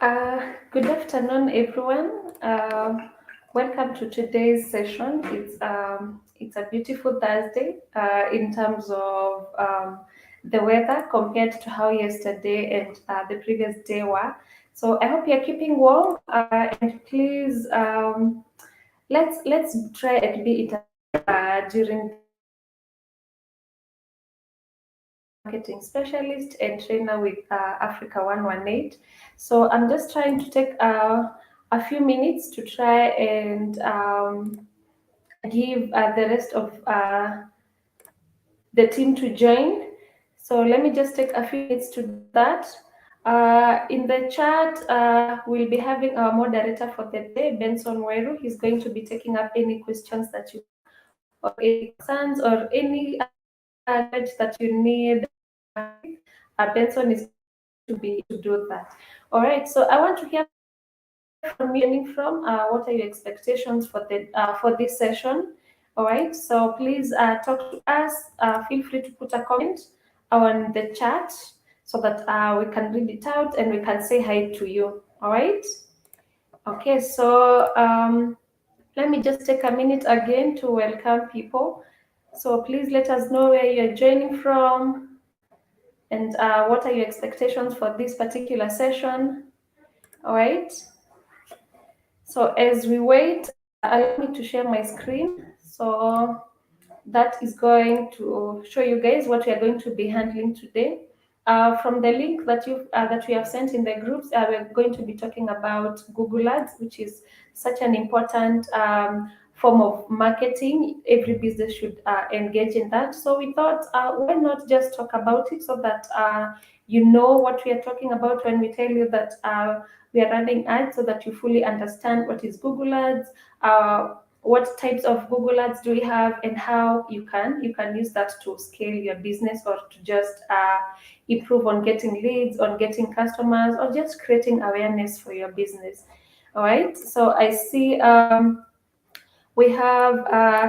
Good afternoon, everyone. Welcome to today's session. It's a beautiful Thursday in terms of the weather compared to how yesterday and the previous day were. So I hope you're keeping warm. And please let's try and be it during marketing specialist and trainer with Africa 118. So I'm just trying to take a few minutes to try and give the rest of the team to join. So let me just take a few minutes to do that. In the chat, we'll be having our moderator for the day, Benson Weru. He's going to be taking up any questions that you or any concerns or any knowledge that you need. Benson is to do that. All right. So I want to hear from you. From what are your expectations for this session? All right. So please talk to us. Feel free to put a comment on the chat so that we can read it out and we can say hi to you. All right. Okay. So let me just take a minute again to welcome people. So please let us know where you're joining from and what are your expectations for this particular session. All right. So as we wait, allow me to share my screen. So that is going to show you guys what we are going to be handling today. From the link that we have sent in the groups, we're going to be talking about Google Ads, which is such an important form of marketing. Every business should engage in that. So we thought, why not just talk about it so that you know what we are talking about when we tell you that we are running ads, so that you fully understand what is Google Ads, what types of Google Ads do we have, and how you can use that to scale your business or to just improve on getting leads, on getting customers, or just creating awareness for your business. All right. So I see we have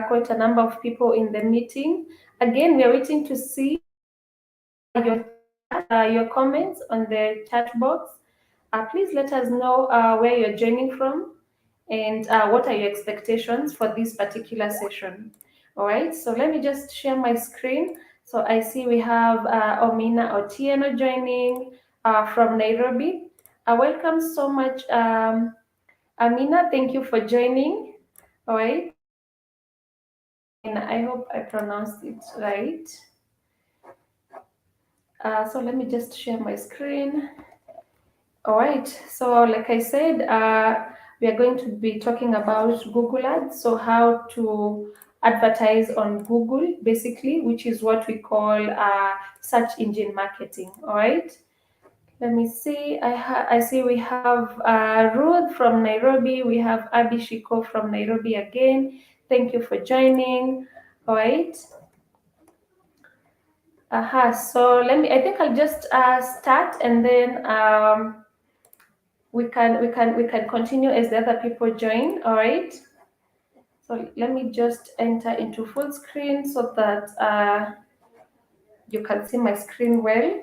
quite a number of people in the meeting. Again, we are waiting to see your comments on the chat box. Please let us know where you're joining from and what are your expectations for this particular session. All right, so let me just share my screen. So I see we have Omina Otieno joining from Nairobi. Welcome so much, Amina. Thank you for joining. All right, and I hope I pronounced it right. So let me just share my screen. All right, so like I said, we are going to be talking about Google Ads, so how to advertise on Google, basically, which is what we call search engine marketing. All right, let me see. I see we have Ruth from Nairobi. We have Abishiko from Nairobi again. Thank you for joining. All right. So I think I'll just start and then we can continue as the other people join. All right, so let me just enter into full screen so that you can see my screen well.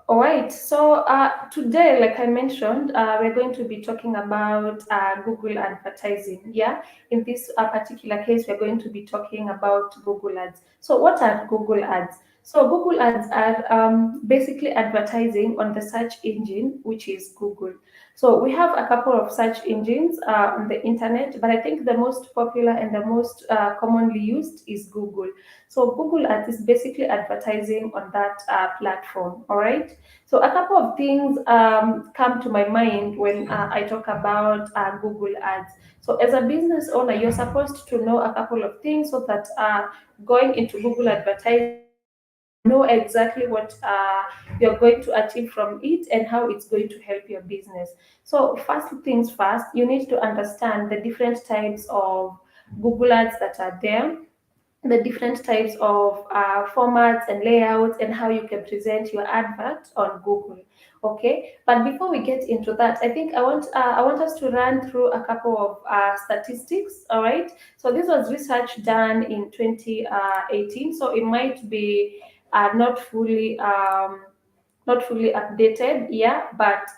All right, so today, like I mentioned, we're going to be talking about Google advertising. Yeah, in this particular case, we're going to be talking about Google Ads. So what are Google Ads? So Google Ads are basically advertising on the search engine, which is Google. So we have a couple of search engines on the internet, but I think the most popular and the most commonly used is Google. So Google Ads is basically advertising on that platform. All right. So a couple of things come to my mind when I talk about Google Ads. So as a business owner, you're supposed to know a couple of things so that going into Google advertising, know exactly what you're going to achieve from it and how it's going to help your business. So first things first, you need to understand the different types of Google Ads that are there, the different types of formats and layouts, and how you can present your advert on Google. Okay, but before we get into that, I think I want us to run through a couple of statistics. All right, so this was research done in 2018, so it might be not fully not fully updated, yeah, but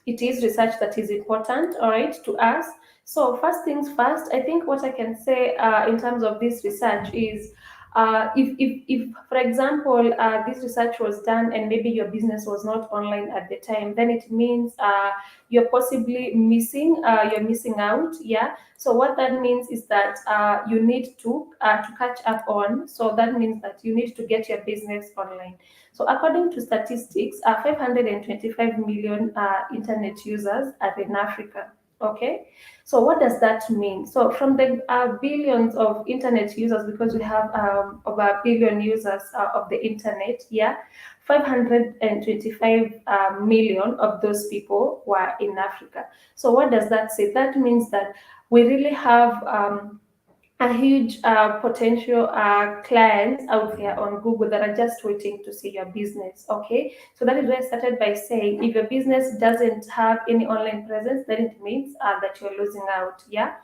it is research that is important, all right, to us. So first things first, I think what I can say in terms of this research is if for example, this research was done and maybe your business was not online at the time, then it means you're possibly you're missing out, yeah. So what that means is that you need to catch up on. So that means that you need to get your business online. So according to statistics, 525 million internet users are in Africa. Okay, so what does that mean? So from the billions of internet users, because we have over a billion users of the internet, yeah, 525 million of those people were in Africa. So what does that say? That means that we really have a huge potential clients out there on Google that are just waiting to see your business. Okay, so that is why I started by saying if your business doesn't have any online presence, then it means that you're losing out. Yeah,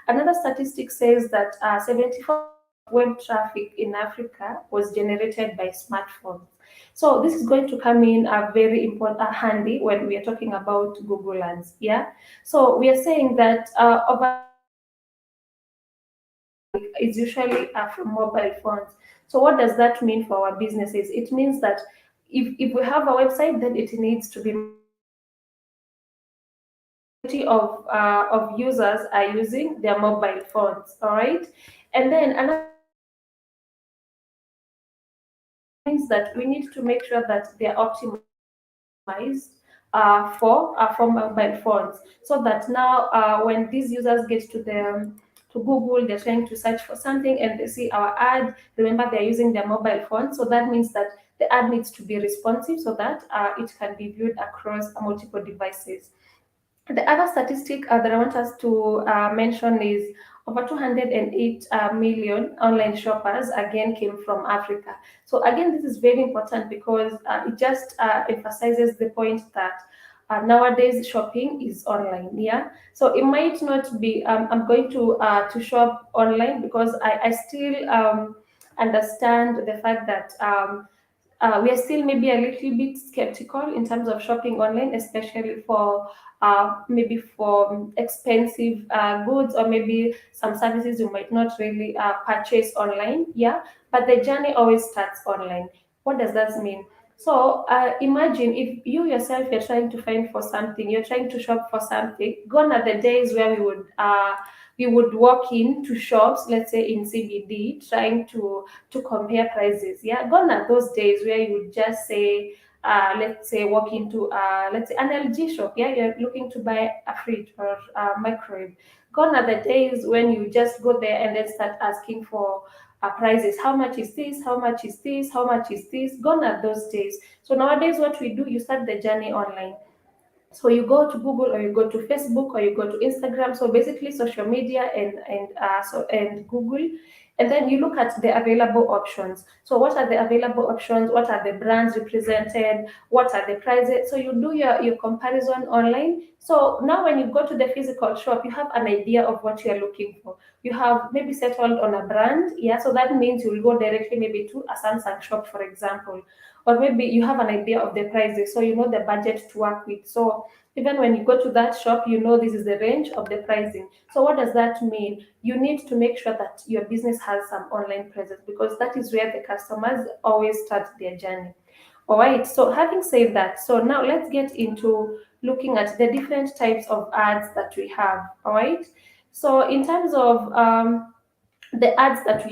another statistic says that 74% of web traffic in Africa was generated by smartphones. So this is going to come in a very important handy when we are talking about Google Ads. Yeah, so we are saying that over is usually from mobile phones. So what does that mean for our businesses? It means that if we have a website, then it needs to be of users are using their mobile phones. All right, and then another means that we need to make sure that they're optimized for mobile phones, so that now when these users get to Google, they're trying to search for something and they see our ad. Remember, they're using their mobile phone, so that means that the ad needs to be responsive so that it can be viewed across multiple devices. The other statistic that I want us to mention is over 208 million online shoppers again came from Africa. So again, this is very important because it just emphasizes the point that nowadays shopping is online. Yeah, so it might not be. I'm going to shop online because I still understand the fact that. We are still maybe a little bit skeptical in terms of shopping online, especially for maybe for expensive goods or maybe some services you might not really purchase online. Yeah, but the journey always starts online. What does that mean? So imagine if you yourself you're trying to find for something, you're trying to shop for something. Gone are the days where we would walk into shops, let's say in CBD, trying to compare prices. Yeah, gone are those days where you would just say, let's say, walk into, let's say, an LG shop. Yeah, you're looking to buy a fridge or a microwave. Gone are the days when you just go there and then start asking for prices. How much is this? How much is this? How much is this? Gone are those days. So nowadays, what we do, you start the journey online. So you go to Google or you go to Facebook or you go to Instagram. So basically social media and Google, and then you look at the available options. So what are the available options? What are the brands represented? What are the prices? So you do your comparison online. So now when you go to the physical shop, you have an idea of what you are looking for. You have maybe settled on a brand, yeah. So that means you will go directly maybe to a Samsung shop, for example, or maybe you have an idea of the prices, so you know the budget to work with. So even when you go to that shop, you know this is the range of the pricing. So what does that mean? You need to make sure that your business has some online presence, because that is where the customers always start their journey. All right, so having said that, so now let's get into looking at the different types of ads that we have. All right, so in terms of the ads that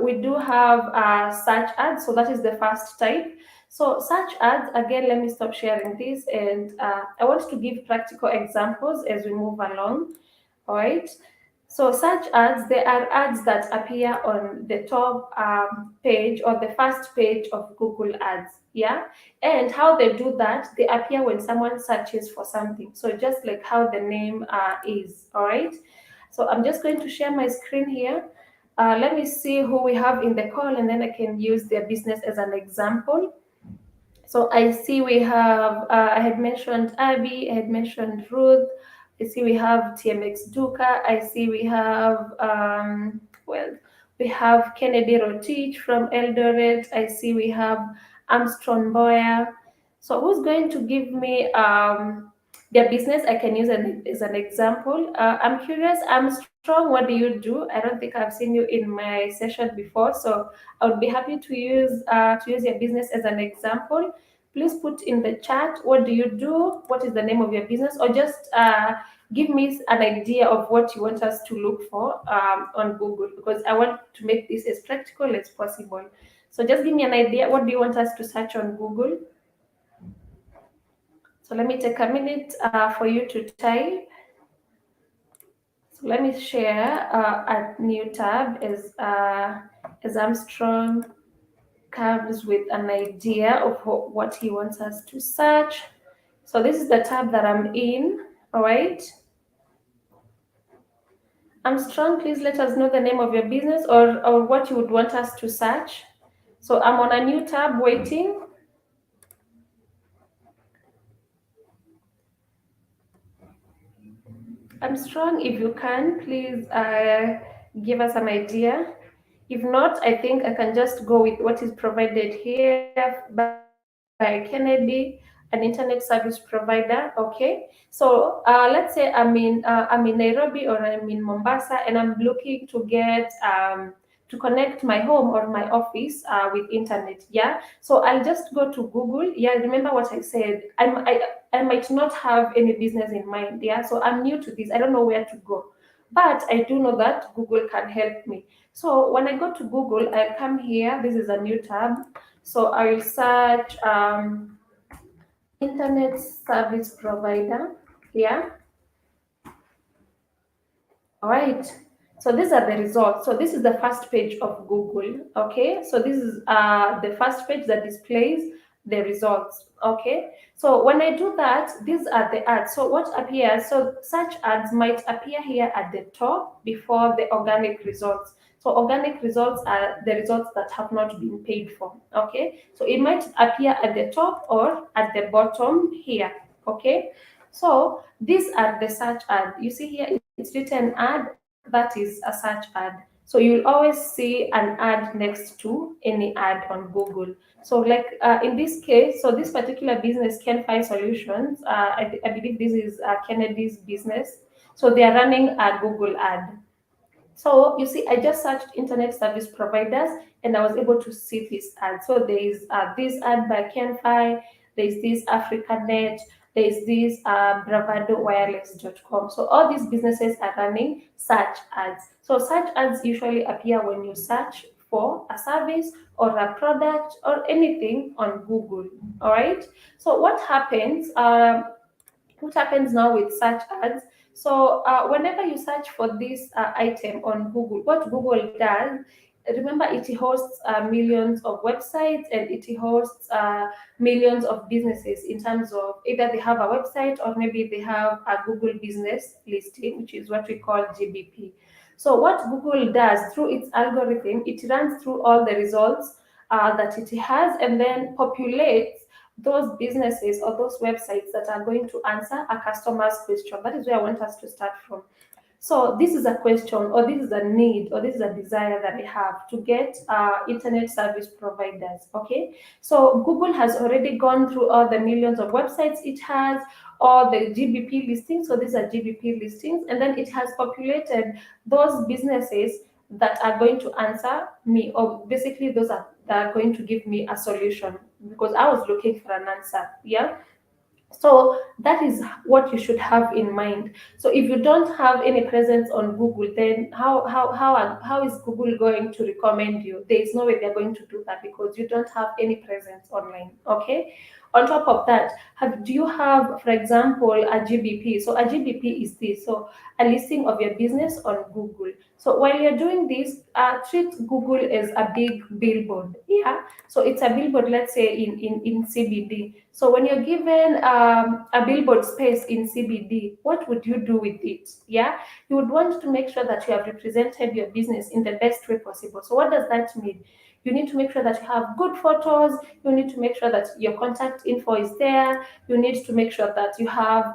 we do have search ads. So that is the first type. So search ads, again, let me stop sharing this, and I want to give practical examples as we move along. All right, so search ads, they are ads that appear on the top page or the first page of Google Ads. Yeah, and how they do that, they appear when someone searches for something, so just like how the name is. All right, so I'm just going to share my screen here. Let me see who we have in the call, and then I can use their business as an example. So I see we have, I had mentioned Abby, I had mentioned Ruth. I see we have TMX Duka. I see we have, well, we have Kennedy Rotich from Eldoret. I see we have Armstrong Boyer. So who's going to give me their business? I can use as an example. I'm curious. I'm strong. What do you do? I don't think I've seen you in my session before, so I would be happy to use your business as an example. Please put in the chat, what do you do? What is the name of your business? Or just give me an idea of what you want us to look for on Google, because I want to make this as practical as possible. So just give me an idea. What do you want us to search on Google? So let me take a minute for you to type. So let me share a new tab as Armstrong comes with an idea of what he wants us to search. So this is the tab that I'm in, all right? Armstrong, please let us know the name of your business or what you would want us to search. So I'm on a new tab waiting. Armstrong, if you can, please give us an idea. If not, I think I can just go with what is provided here by Kennedy, an internet service provider. Okay, so let's say I'm in Nairobi or I'm in Mombasa, and I'm looking to get to connect my home or my office with internet. Yeah, so I'll just go to Google. Yeah, remember what I said. I might not have any business in mind. Yeah, so I'm new to this. I don't know where to go, but I do know that Google can help me. So when I go to Google, I come here. This is a new tab. So I will search internet service provider. Yeah. All right. So these are the results. So this is the first page of Google. Okay. So this is the first page that displays the results. Okay. So when I do that, these are the ads. So what appears? So such ads might appear here at the top before the organic results. So organic results are the results that have not been paid for. Okay. So it might appear at the top or at the bottom here. Okay. So these are the search ad. You see here it's written ad, that is a search ad. So you'll always see an ad next to any ad on Google. So like in this case, so this particular business, Can5 Solutions, I believe this is Kennedy's business. So they are running a Google ad. So you see, I just searched internet service providers and I was able to see this ad. So there is this ad by Can5, there is this AfricaNet, there is this bravadowireless.com. So all these businesses are running search ads. So search ads usually appear when you search for a service or a product or anything on Google. All right. So what happens now with search ads? So whenever you search for this item on Google, what Google does, remember it hosts millions of websites and it hosts millions of businesses in terms of either they have a website or maybe they have a Google business listing, which is what we call GBP. So what Google does through its algorithm, it runs through all the results that it has and then populates those businesses or those websites that are going to answer a customer's question. That is where I want us to start from. So this is a question, or this is a need, or this is a desire that I have to get internet service providers. Okay, so Google has already gone through all the millions of websites it has, all the GBP listings. So these are GBP listings, and then it has populated those businesses that are going to answer me, or basically those that are going to give me a solution because I was looking for an answer. Yeah. So that is what you should have in mind. So if you don't have any presence on Google, then how is Google going to recommend you? There is no way they're going to do that because you don't have any presence online. Okay. On top of that, do you have, for example, a GBP? So a GBP is this. So a listing of your business on Google. So while you're doing this, treat Google as a big billboard. Yeah. So it's a billboard, let's say in CBD. So when you're given a billboard space in CBD, what would you do with it? Yeah, you would want to make sure that you have represented your business in the best way possible. So what does that mean? You need to make sure that you have good photos. You need to make sure that your contact info is there. You need to make sure that you have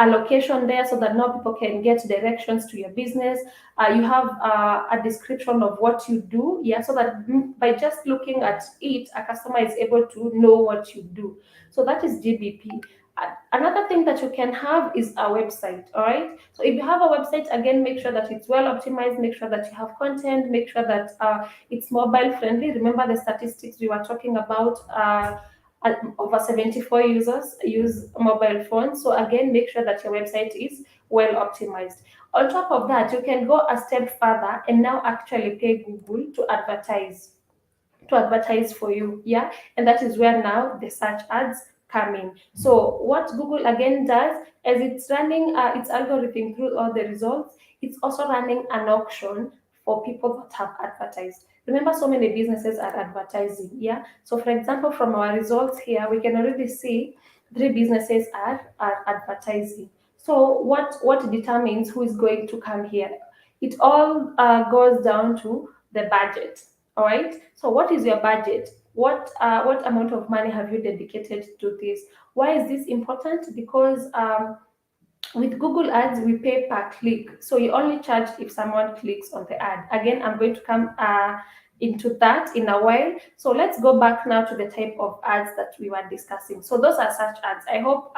a location there so that now people can get directions to your business. You have a description of what you do, yeah, so that by just looking at it, a customer is able to know what you do. So that is GBP. Another thing that you can have is a website. All right, so if you have a website, again, make sure that it's well optimized, make sure that you have content, make sure that it's mobile friendly. Remember the statistics we were talking about. Over 74 users use mobile phones. So again, make sure that your website is well optimized. On top of that, you can go a step further and now actually pay Google to advertise for you, yeah, and that is where now the search ads come in. So what Google again does, as it's running its algorithm through all the results, it's also running an auction for people that have advertised. Remember, so many businesses are advertising, yeah. So for example, from our results here, we can already see 3 businesses are advertising. So what determines who is going to come here? It all goes down to the budget. All right. So what is your budget? What amount of money have you dedicated to this? Why is this important? Because with Google Ads, we pay per click. So you only charge if someone clicks on the ad. Again, I'm going to come into that in a while. So let's go back now to the type of ads that we were discussing. So those are search ads. I hope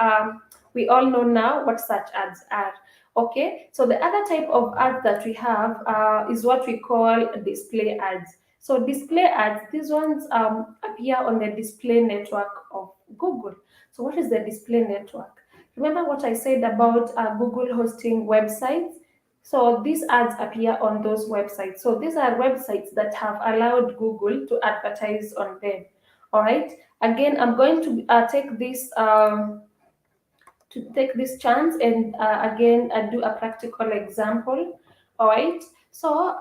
we all know now what search ads are. Okay, so the other type of ads that we have is what we call display ads. So display ads, these ones appear on the display network of Google. So what is the display network? Remember what I said about Google hosting websites? So these ads appear on those websites. So these are websites that have allowed Google to advertise on them. All right. Again, I'm going to take this chance and again do a practical example. All right. So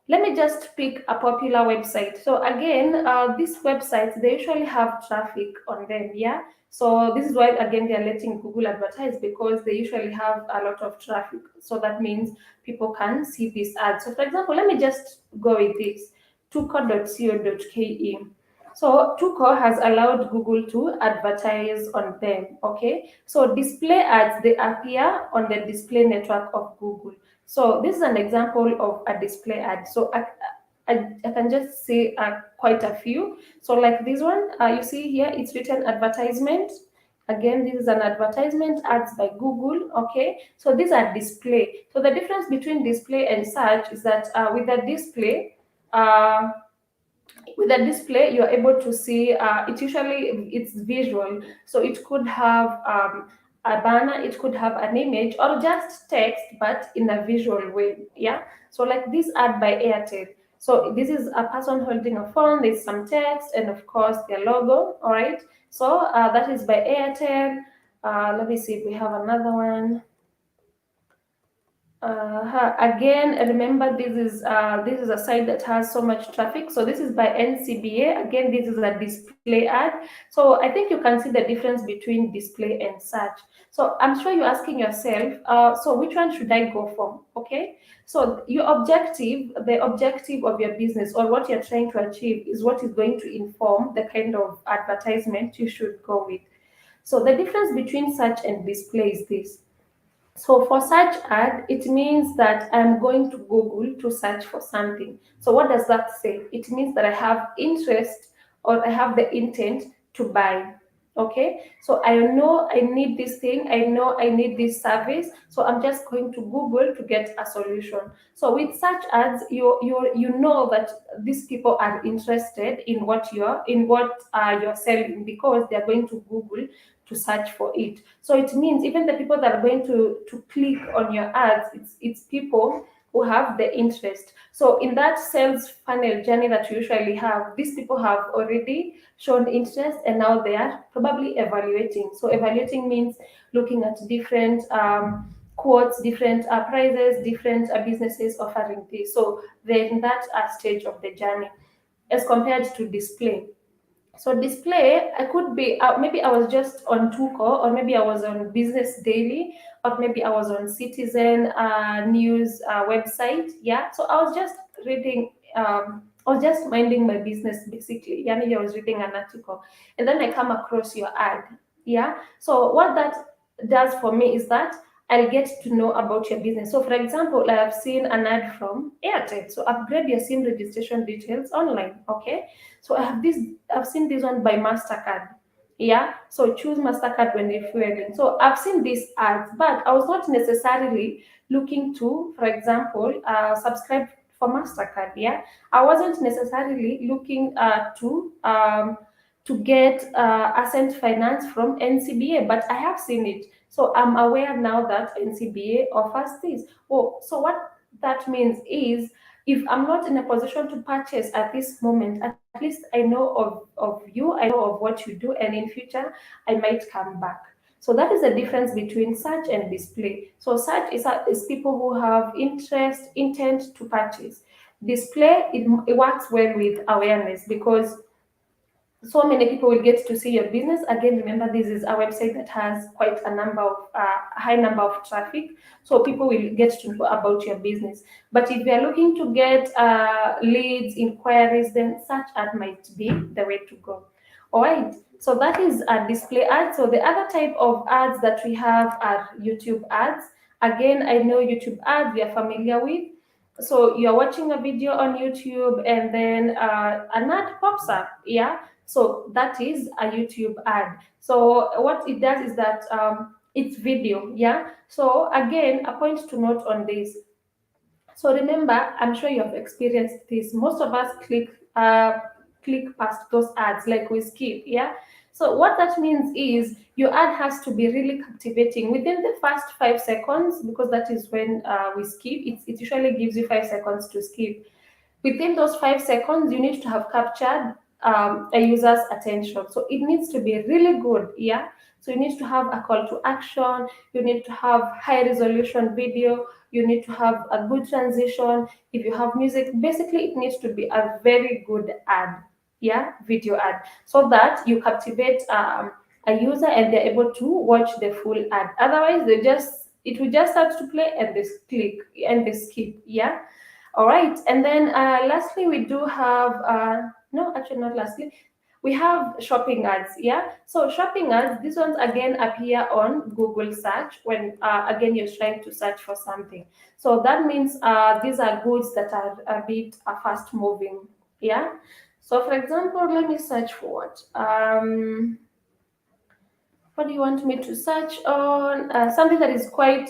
let me just pick a popular website. So again, these websites, they usually have traffic on them, yeah? So this is why, again, they're letting Google advertise, because they usually have a lot of traffic. So that means people can see these ads. So for example, let me just go with this, tuco.co.ke. So Tuco has allowed Google to advertise on them, okay? So display ads, they appear on the display network of Google. So this is an example of a display ad. So I can just say quite a few. So like this one, you see here, it's written advertisement. Again, this is an advertisement, ads by Google. Okay, so these are display. So the difference between display and search is that uh, with the display you're able to see it's visual, so it could have a banner, it could have an image or just text, but in a visual way, yeah. So like this ad by Airtel, so this is a person holding a phone, there's some text and of course their logo. All right, so that is by Airtel. Let me see if we have another one. Again, remember this is a site that has so much traffic. So this is by NCBA. Again, this is a display ad. So I think you can see the difference between display and search. So I'm sure you're asking yourself, so which one should I go for? Okay. So the objective of your business or what you're trying to achieve is what is going to inform the kind of advertisement you should go with. So the difference between search and display is this. So for search ad, it means that I'm going to Google to search for something. So what does that say? It means that I have interest or I have the intent to buy. Okay, so I know I need this thing, I know I need this service, so I'm just going to Google to get a solution. So with search ads, you know that these people are interested in what you're selling, because they're going to Google to search for it. So it means even the people that are going to click on your ads, it's people who have the interest. So in that sales funnel journey that you usually have, these people have already shown interest and now they are probably evaluating. So evaluating means looking at different quotes, different prices, different businesses offering this. So they're in that stage of the journey as compared to display. So display, I could be maybe I was just on Tuco, or maybe I was on Business Daily, or maybe I was on Citizen News website. Yeah, so I was just reading. I was just minding my business basically. Yeah, maybe I was reading an article, and then I come across your ad. Yeah, so what that does for me is that I'll get to know about your business. So, for example, I have seen an ad from Airtel. So, upgrade your SIM registration details online. Okay. So, I've seen this one by MasterCard. Yeah. So, choose MasterCard when refueling. So, I've seen these ads, but I was not necessarily looking to, for example, subscribe for MasterCard. Yeah. I wasn't necessarily looking to get Ascent Finance from NCBA, but I have seen it. So I'm aware now that NCBA offers this. Oh, so what that means is if I'm not in a position to purchase at this moment, at least I know of you, I know of what you do, and in future I might come back. So that is the difference between search and display. So search is people who have intent to purchase. Display, it works well with awareness because so many people will get to see your business. Again, remember this is a website that has quite a high number of traffic, so people will get to know about your business. But if you're looking to get leads, inquiries, then search ad might be the way to go. All right, so that is a display ad. So the other type of ads that we have are YouTube ads. Again, I know YouTube ads we are familiar with. So you're watching a video on YouTube and then an ad pops up. Yeah, so that is a YouTube ad. So what it does is that it's video. Yeah. So again, a point to note on this. So remember, I'm sure you have experienced this. Most of us click past those ads, like we skip. Yeah. So what that means is your ad has to be really captivating within the first 5 seconds, because that is when we skip. It usually gives you 5 seconds to skip. Within those 5 seconds, you need to have captured a user's attention. So it needs to be really good. Yeah. So you need to have a call to action. You need to have high resolution video. You need to have a good transition. If you have music, basically it needs to be a very good ad. Yeah, video ad, so that you captivate a user and they're able to watch the full ad. Otherwise, it will just start to play and they click and they skip. Yeah. All right, and then lastly, we do have no, actually not lastly, we have shopping ads. Yeah, so shopping ads, these ones again appear on Google search when again you're trying to search for something. So that means these are goods that are a bit fast moving. Yeah. So for example, let me search for what do you want me to search on? Something that is quite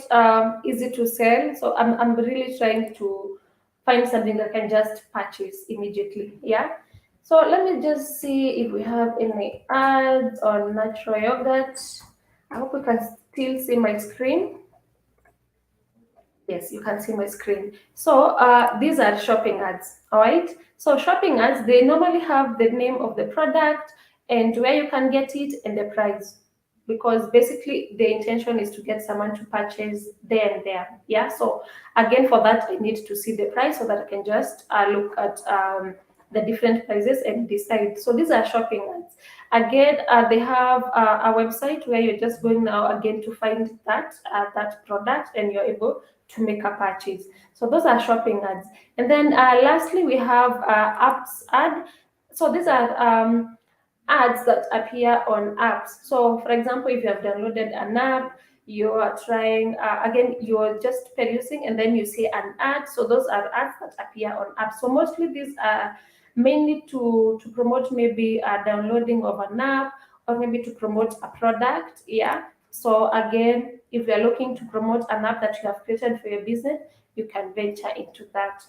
easy to sell. So I'm really trying to find something that I can just purchase immediately. Yeah. So let me just see if we have any ads on natural yogurt. I hope you can still see my screen. Yes, you can see my screen. So these are shopping ads, all right? So shopping ads, they normally have the name of the product and where you can get it and the price. Because basically the intention is to get someone to purchase there and there. Yeah. So again, for that, I need to see the price so that I can just look at the different prices and decide. So these are shopping ads. Again, they have a website where you're just going now again to find that product and you're able to make a purchase. So those are shopping ads. And then lastly, we have apps ad. So these are ads that appear on apps. So for example, if you have downloaded an app, you are trying, again, you're just perusing and then you see an ad. So those are ads that appear on apps. So mostly these are mainly to promote maybe a downloading of an app or maybe to promote a product. Yeah. So again, if you're looking to promote an app that you have created for your business, you can venture into that.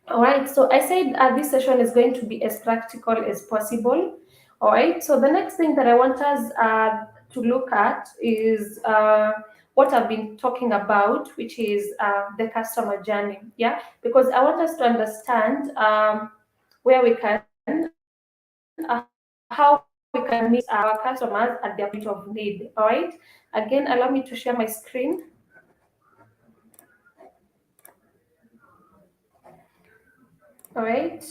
All right, so I said this session is going to be as practical as possible. All right, so the next thing that I want us to look at is what I've been talking about, which is the customer journey. Yeah, because I want us to understand where we can, how we can meet our customers at their point of need. All right, again, allow me to share my screen. All right.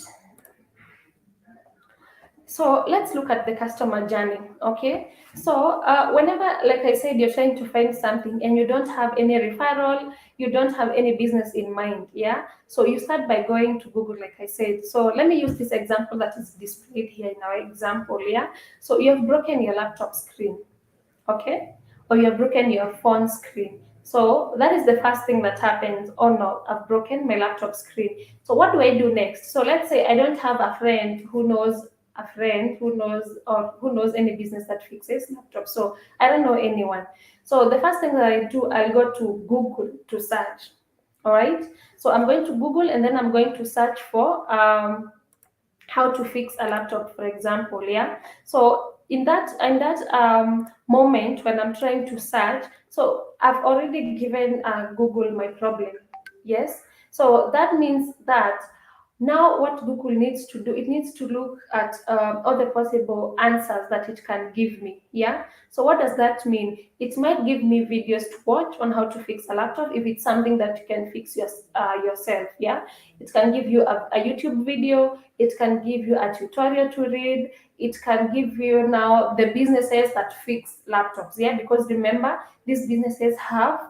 So let's look at the customer journey, okay? So whenever, like I said, you're trying to find something and you don't have any referral, you don't have any business in mind, yeah? So you start by going to Google, like I said. So let me use this example that is displayed here in our example, yeah? So you have broken your laptop screen, okay? or you have broken your phone screen. So that is the first thing that happens. Oh no, I've broken my laptop screen. So what do I do next? So let's say I don't have a friend who knows any business that fixes laptops. So I don't know anyone. So the first thing that I do, I'll go to Google to search. All right. So I'm going to Google and then I'm going to search for how to fix a laptop, for example. Yeah. So in that moment when I'm trying to search, so I've already given Google my problem. Yes. So that means that now what Google needs to do, it needs to look at all the possible answers that it can give me. Yeah. So what does that mean? It might give me videos to watch on how to fix a laptop if it's something that you can fix yourself. Yeah. It can give you a YouTube video. It can give you a tutorial to read. It can give you now the businesses that fix laptops. Yeah. Because remember, these businesses have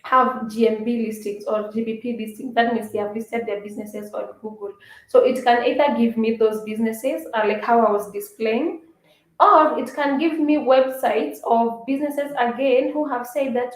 GMB listings or GBP listings. That means they have listed their businesses on Google. So it can either give me those businesses, like how I was displaying, or it can give me websites of businesses again who have said that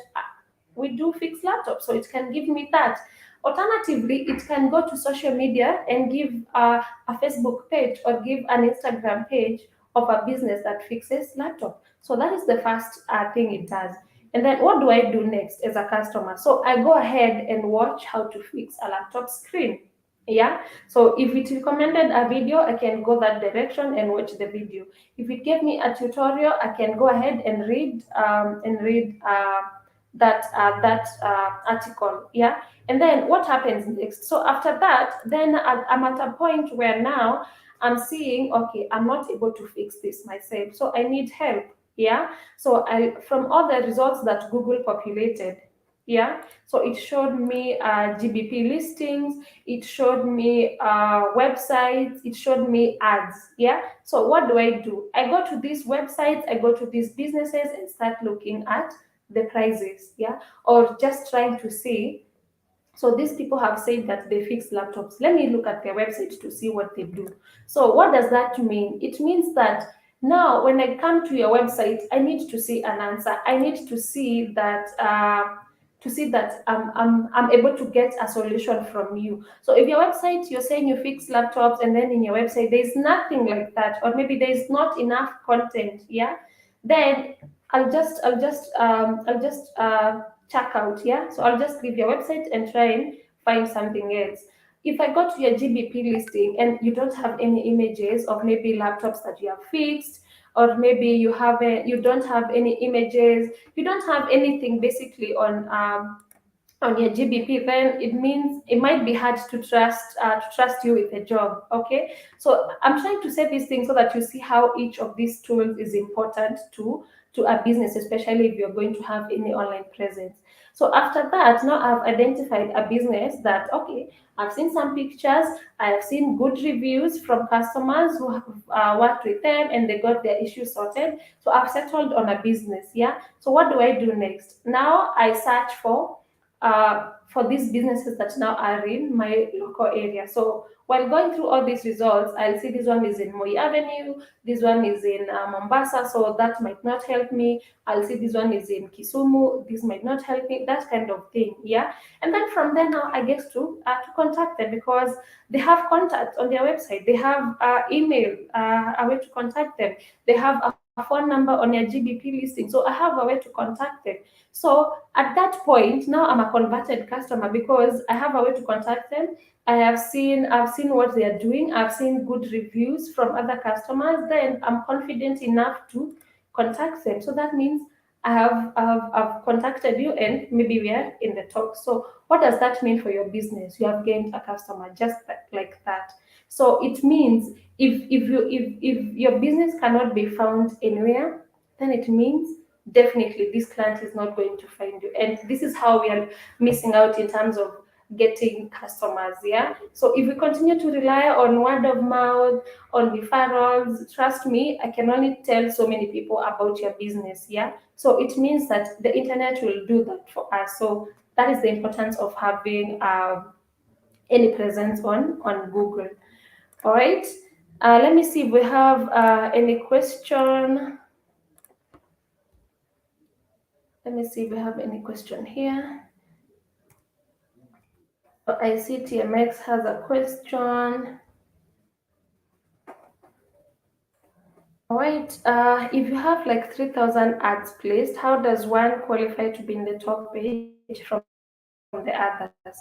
we do fix laptops. So it can give me that. Alternatively, it can go to social media and give a Facebook page or give an Instagram page of a business that fixes laptop. So that is the first thing it does. And then what do I do next as a customer? So I go ahead and watch how to fix a laptop screen. Yeah. So if it recommended a video, I can go that direction and watch the video. If it gave me a tutorial, I can go ahead and read that article. Yeah. And then what happens next? So after that, then I'm at a point where now I'm seeing, okay, I'm not able to fix this myself, so I need help. Yeah. So I, from all the results that Google populated, yeah, so it showed me GBP listings, it showed me websites, it showed me ads. Yeah. So what do? I go to these websites, I go to these businesses and start looking at the prices. Yeah. Or just trying to see, so these people have said that they fix laptops. Let me look at their website to see what they do. So what does that mean? It means that now when I come to your website, I need to see an answer. I need to see that I'm able to get a solution from you. So if your website, you're saying you fix laptops, and then in your website there's nothing like that, or maybe there's not enough content, yeah, then I'll just check out. Yeah. So I'll just leave your website and try and find something else. If I go to your GBP listing and you don't have any images of maybe laptops that you have fixed, or maybe you don't have any images, you don't have anything basically on your GBP, then it means it might be hard to trust you with a job. Okay, so I'm trying to say these things so that you see how each of these tools is important to a business, especially if you're going to have any online presence. So after that, now I've identified a business that, okay, I've seen some pictures, I have seen good reviews from customers who have worked with them and they got their issues sorted. So I've settled on a business. Yeah. So what do I do next? Now I search for these businesses that now are in my local area. So while going through all these results, I'll see this one is in Moi Avenue, this one is in Mombasa, so that might not help me. I'll see this one is in Kisumu, this might not help me, that kind of thing. Yeah. And then from there now I get to contact them because they have contacts on their website, they have email, a way to contact them, they have a phone number on their GBP listing. So I have a way to contact them. So at that point, now I'm a converted customer because I have a way to contact them. I've seen what they are doing. I've seen good reviews from other customers. Then I'm confident enough to contact them. So that means I've contacted you and maybe we are in the talk. So what does that mean for your business? You have gained a customer just like that. So it means if your business cannot be found anywhere, then it means definitely this client is not going to find you. And this is how we are missing out in terms of getting customers. Yeah. So if we continue to rely on word of mouth, on referrals, trust me, I can only tell so many people about your business. Yeah. So it means that the internet will do that for us. So that is the importance of having any presence on Google. All right. Let me see if we have any question. Let me see if we have any question here. So I see TMX has a question. All right. If you have like 3,000 ads placed, how does one qualify to be in the top page from the others?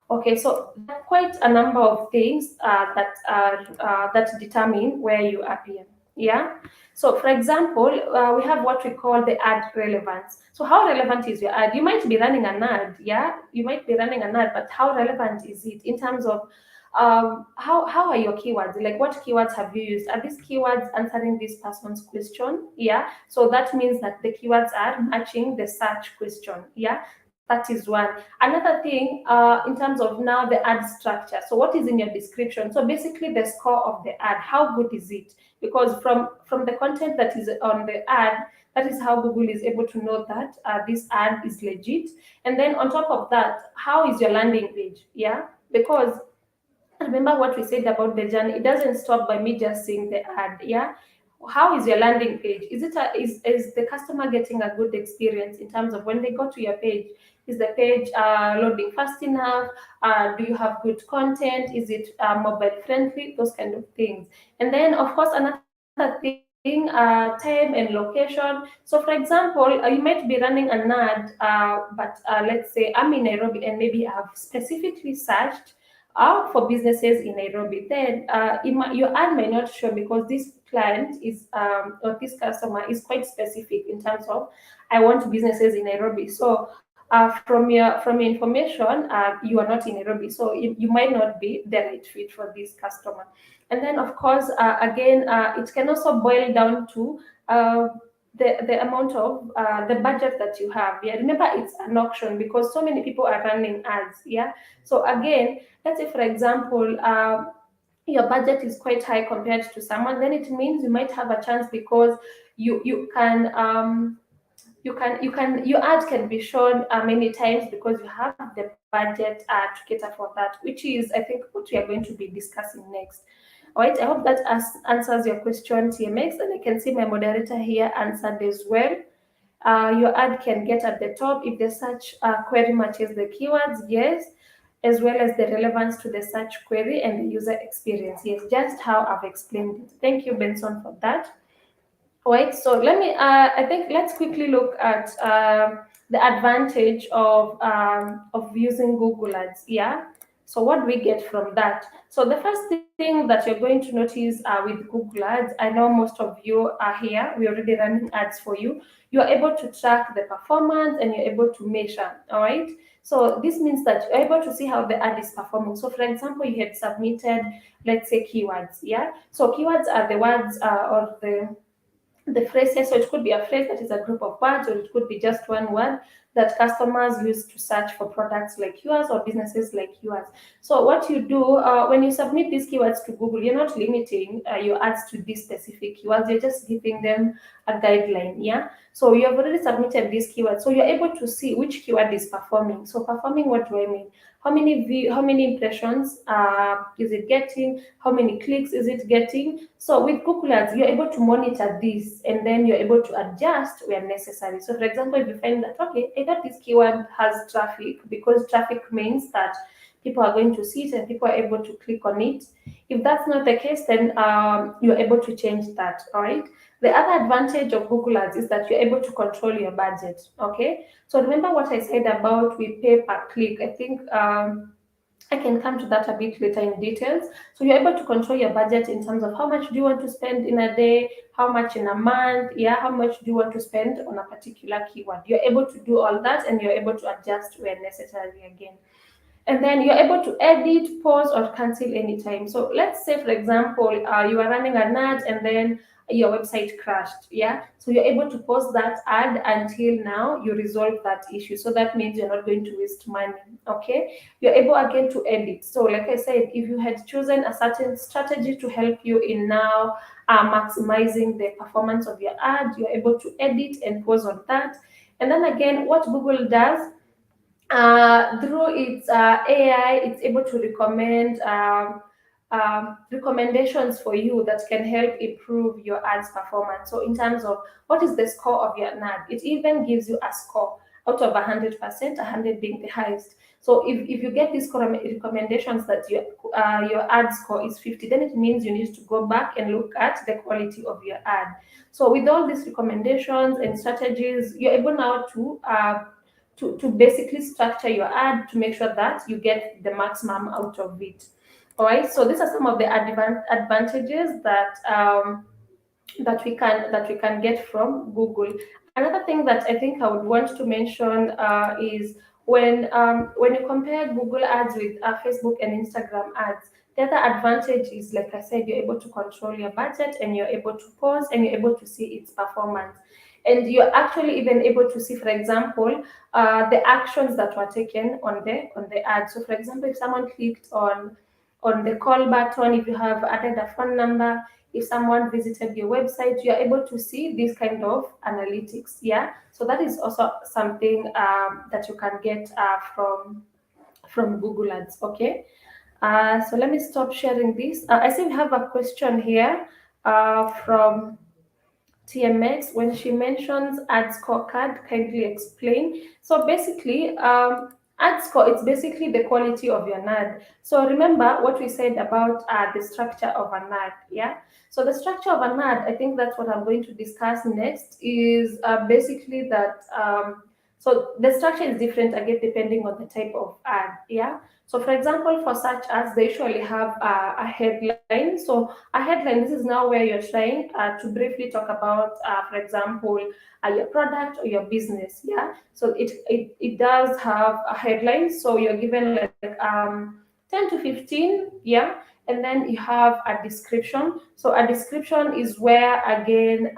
Okay, so there are quite a number of things that determine where you appear. Yeah. So, for example, we have what we call the ad relevance. So, how relevant is your ad? You might be running an ad. Yeah, you might be running an ad, but how relevant is it in terms of how are your keywords, like what keywords have you used? Are these keywords answering this person's question? Yeah, so that means that the keywords are matching the search question. Yeah, that is one. Another thing, in terms of now the ad structure, so what is in your description? So basically the score of the ad, how good is it? Because from the content that is on the ad, that is how Google is able to know that this ad is legit. And then on top of that, how is your landing page? Yeah, because remember what we said about the journey, it doesn't stop by me just seeing the ad. Yeah, how is your landing page? Is the customer getting a good experience in terms of when they go to your page? Is the page loading fast enough? Do you have good content? Is it mobile friendly? Those kind of things. And then of course another thing, time and location. So for example, you might be running an ad, but let's say I'm in Nairobi and maybe I've specifically searched for businesses in Nairobi, then your ad may not show because this client is or this customer is quite specific in terms of I want businesses in Nairobi. So from your information, you are not in Nairobi, so you might not be the right fit for this customer. And then of course, again, it can also boil down to the amount of the budget that you have. Yeah, remember it's an auction because so many people are running ads. Yeah, so again, let's say for example, your budget is quite high compared to someone, then it means you might have a chance because you can your ad can be shown many times because you have the budget to cater for that, which is I think what we are going to be discussing next. All right, I hope that answers your question, TMX, and I can see my moderator here answered as well. Your ad can get at the top if the search query matches the keywords, yes, as well as the relevance to the search query and the user experience, yes, just how I've explained it. Thank you, Benson, for that. Right, so I think let's quickly look at the advantage of using Google Ads. Yeah. So what do we get from that? So the first thing that you're going to notice with Google Ads, I know most of you are here. We're already running ads for you. You're able to track the performance and you're able to measure. All right. So this means that you're able to see how the ad is performing. So for example, you had submitted, let's say, keywords. Yeah. So keywords are the words or the phrases. So it could be a phrase that is a group of words, or it could be just one word that customers use to search for products like yours or businesses like yours. So what you do when you submit these keywords to Google, you're not limiting your ads to these specific keywords. You're just giving them a guideline. Yeah. So you have already submitted these keywords, so you're able to see which keyword is performing. So performing, what do I mean? How many impressions is it getting? How many clicks is it getting? So with Google Ads, you're able to monitor this and then you're able to adjust where necessary. So for example, if you find that, okay, either this keyword has traffic, because traffic means that people are going to see it and people are able to click on it. If that's not the case, then you're able to change that. All right. The other advantage of Google Ads is that you're able to control your budget. Okay. So remember what I said about we pay per click. I think I can come to that a bit later in details. So you're able to control your budget in terms of how much do you want to spend in a day, how much in a month, yeah, how much do you want to spend on a particular keyword. You're able to do all that and you're able to adjust where necessary again. And then you're able to edit, pause, or cancel anytime. So let's say, for example, you are running an ad and then your website crashed. Yeah. So you're able to pause that ad until now you resolve that issue. So that means you're not going to waste money. Okay. You're able again to edit. So, like I said, if you had chosen a certain strategy to help you in now maximizing the performance of your ad, you're able to edit and pause on that. And then again, what Google does through its AI, it's able to recommend recommendations for you that can help improve your ads performance. So in terms of what is the score of your ad, it even gives you a score out of 100%, 100 being the highest. So if you get these recommendations that your ad score is 50, then it means you need to go back and look at the quality of your ad. So with all these recommendations and strategies, you're able now to basically structure your ad to make sure that you get the maximum out of it. All right. So these are some of the advantages that we can get from Google. Another thing that I think I would want to mention is when you compare Google ads with Facebook and Instagram ads, the other advantage is, like I said, you're able to control your budget and you're able to pause and you're able to see its performance. And you're actually even able to see, for example, the actions that were taken on the ad. So, for example, if someone clicked on the call button, if you have added a phone number, if someone visited your website, you're able to see this kind of analytics. Yeah, so that is also something that you can get from Google Ads. Okay, so let me stop sharing this. I see we have a question here from TMX. When she mentions ad scorecard, kindly explain. So basically, ad score, it's basically the quality of your ad. So remember what we said about the structure of an ad. Yeah. So the structure of an ad, I think that's what I'm going to discuss next. Is basically that. So the structure is different again depending on the type of ad. Yeah. So for example, for such ads, they usually have a headline. So a headline, this is now where you're trying to briefly talk about, for example, your product or your business. Yeah. So it does have a headline. So you're given like 10 to 15. Yeah. And then you have a description. So a description is where again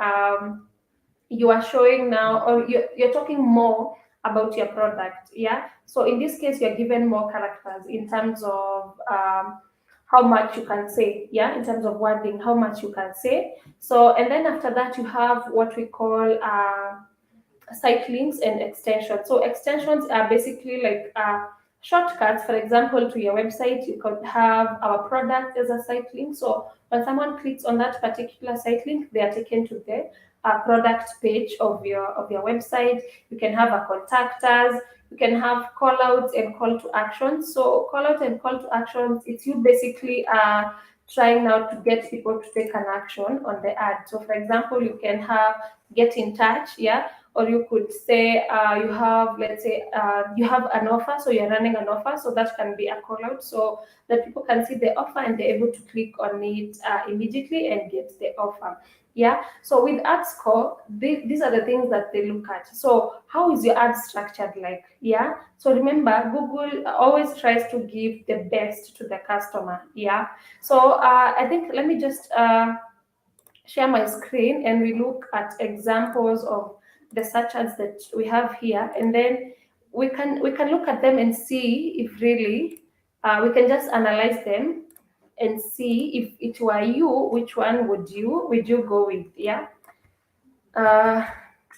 you are showing now, or you're talking more about your product. Yeah. So in this case, you're given more characters in terms of how much you can say. Yeah, in terms of wording, how much you can say. So and then after that, you have what we call site links and extensions. So extensions are basically like shortcuts. For example, to your website, you could have our product as a site link. So when someone clicks on that particular site link, they are taken to the product page of your website. You can have a contact us. You can have call outs and call to actions. So call out and call to actions, it's you basically trying now to get people to take an action on the ad. So for example, you can have get in touch. Yeah. Or you could say you have, let's say, you have an offer, so you're running an offer, so that can be a call out, so that people can see the offer and they're able to click on it immediately and get the offer. Yeah. So with ad score, these are the things that they look at. So how is your ad structured like? Yeah. So remember, Google always tries to give the best to the customer. Yeah. So I think let me just share my screen and we look at examples of the search ads that we have here, and then we can look at them and see if really we can just analyze them and see if it were you, which one would you go with? Yeah. uh,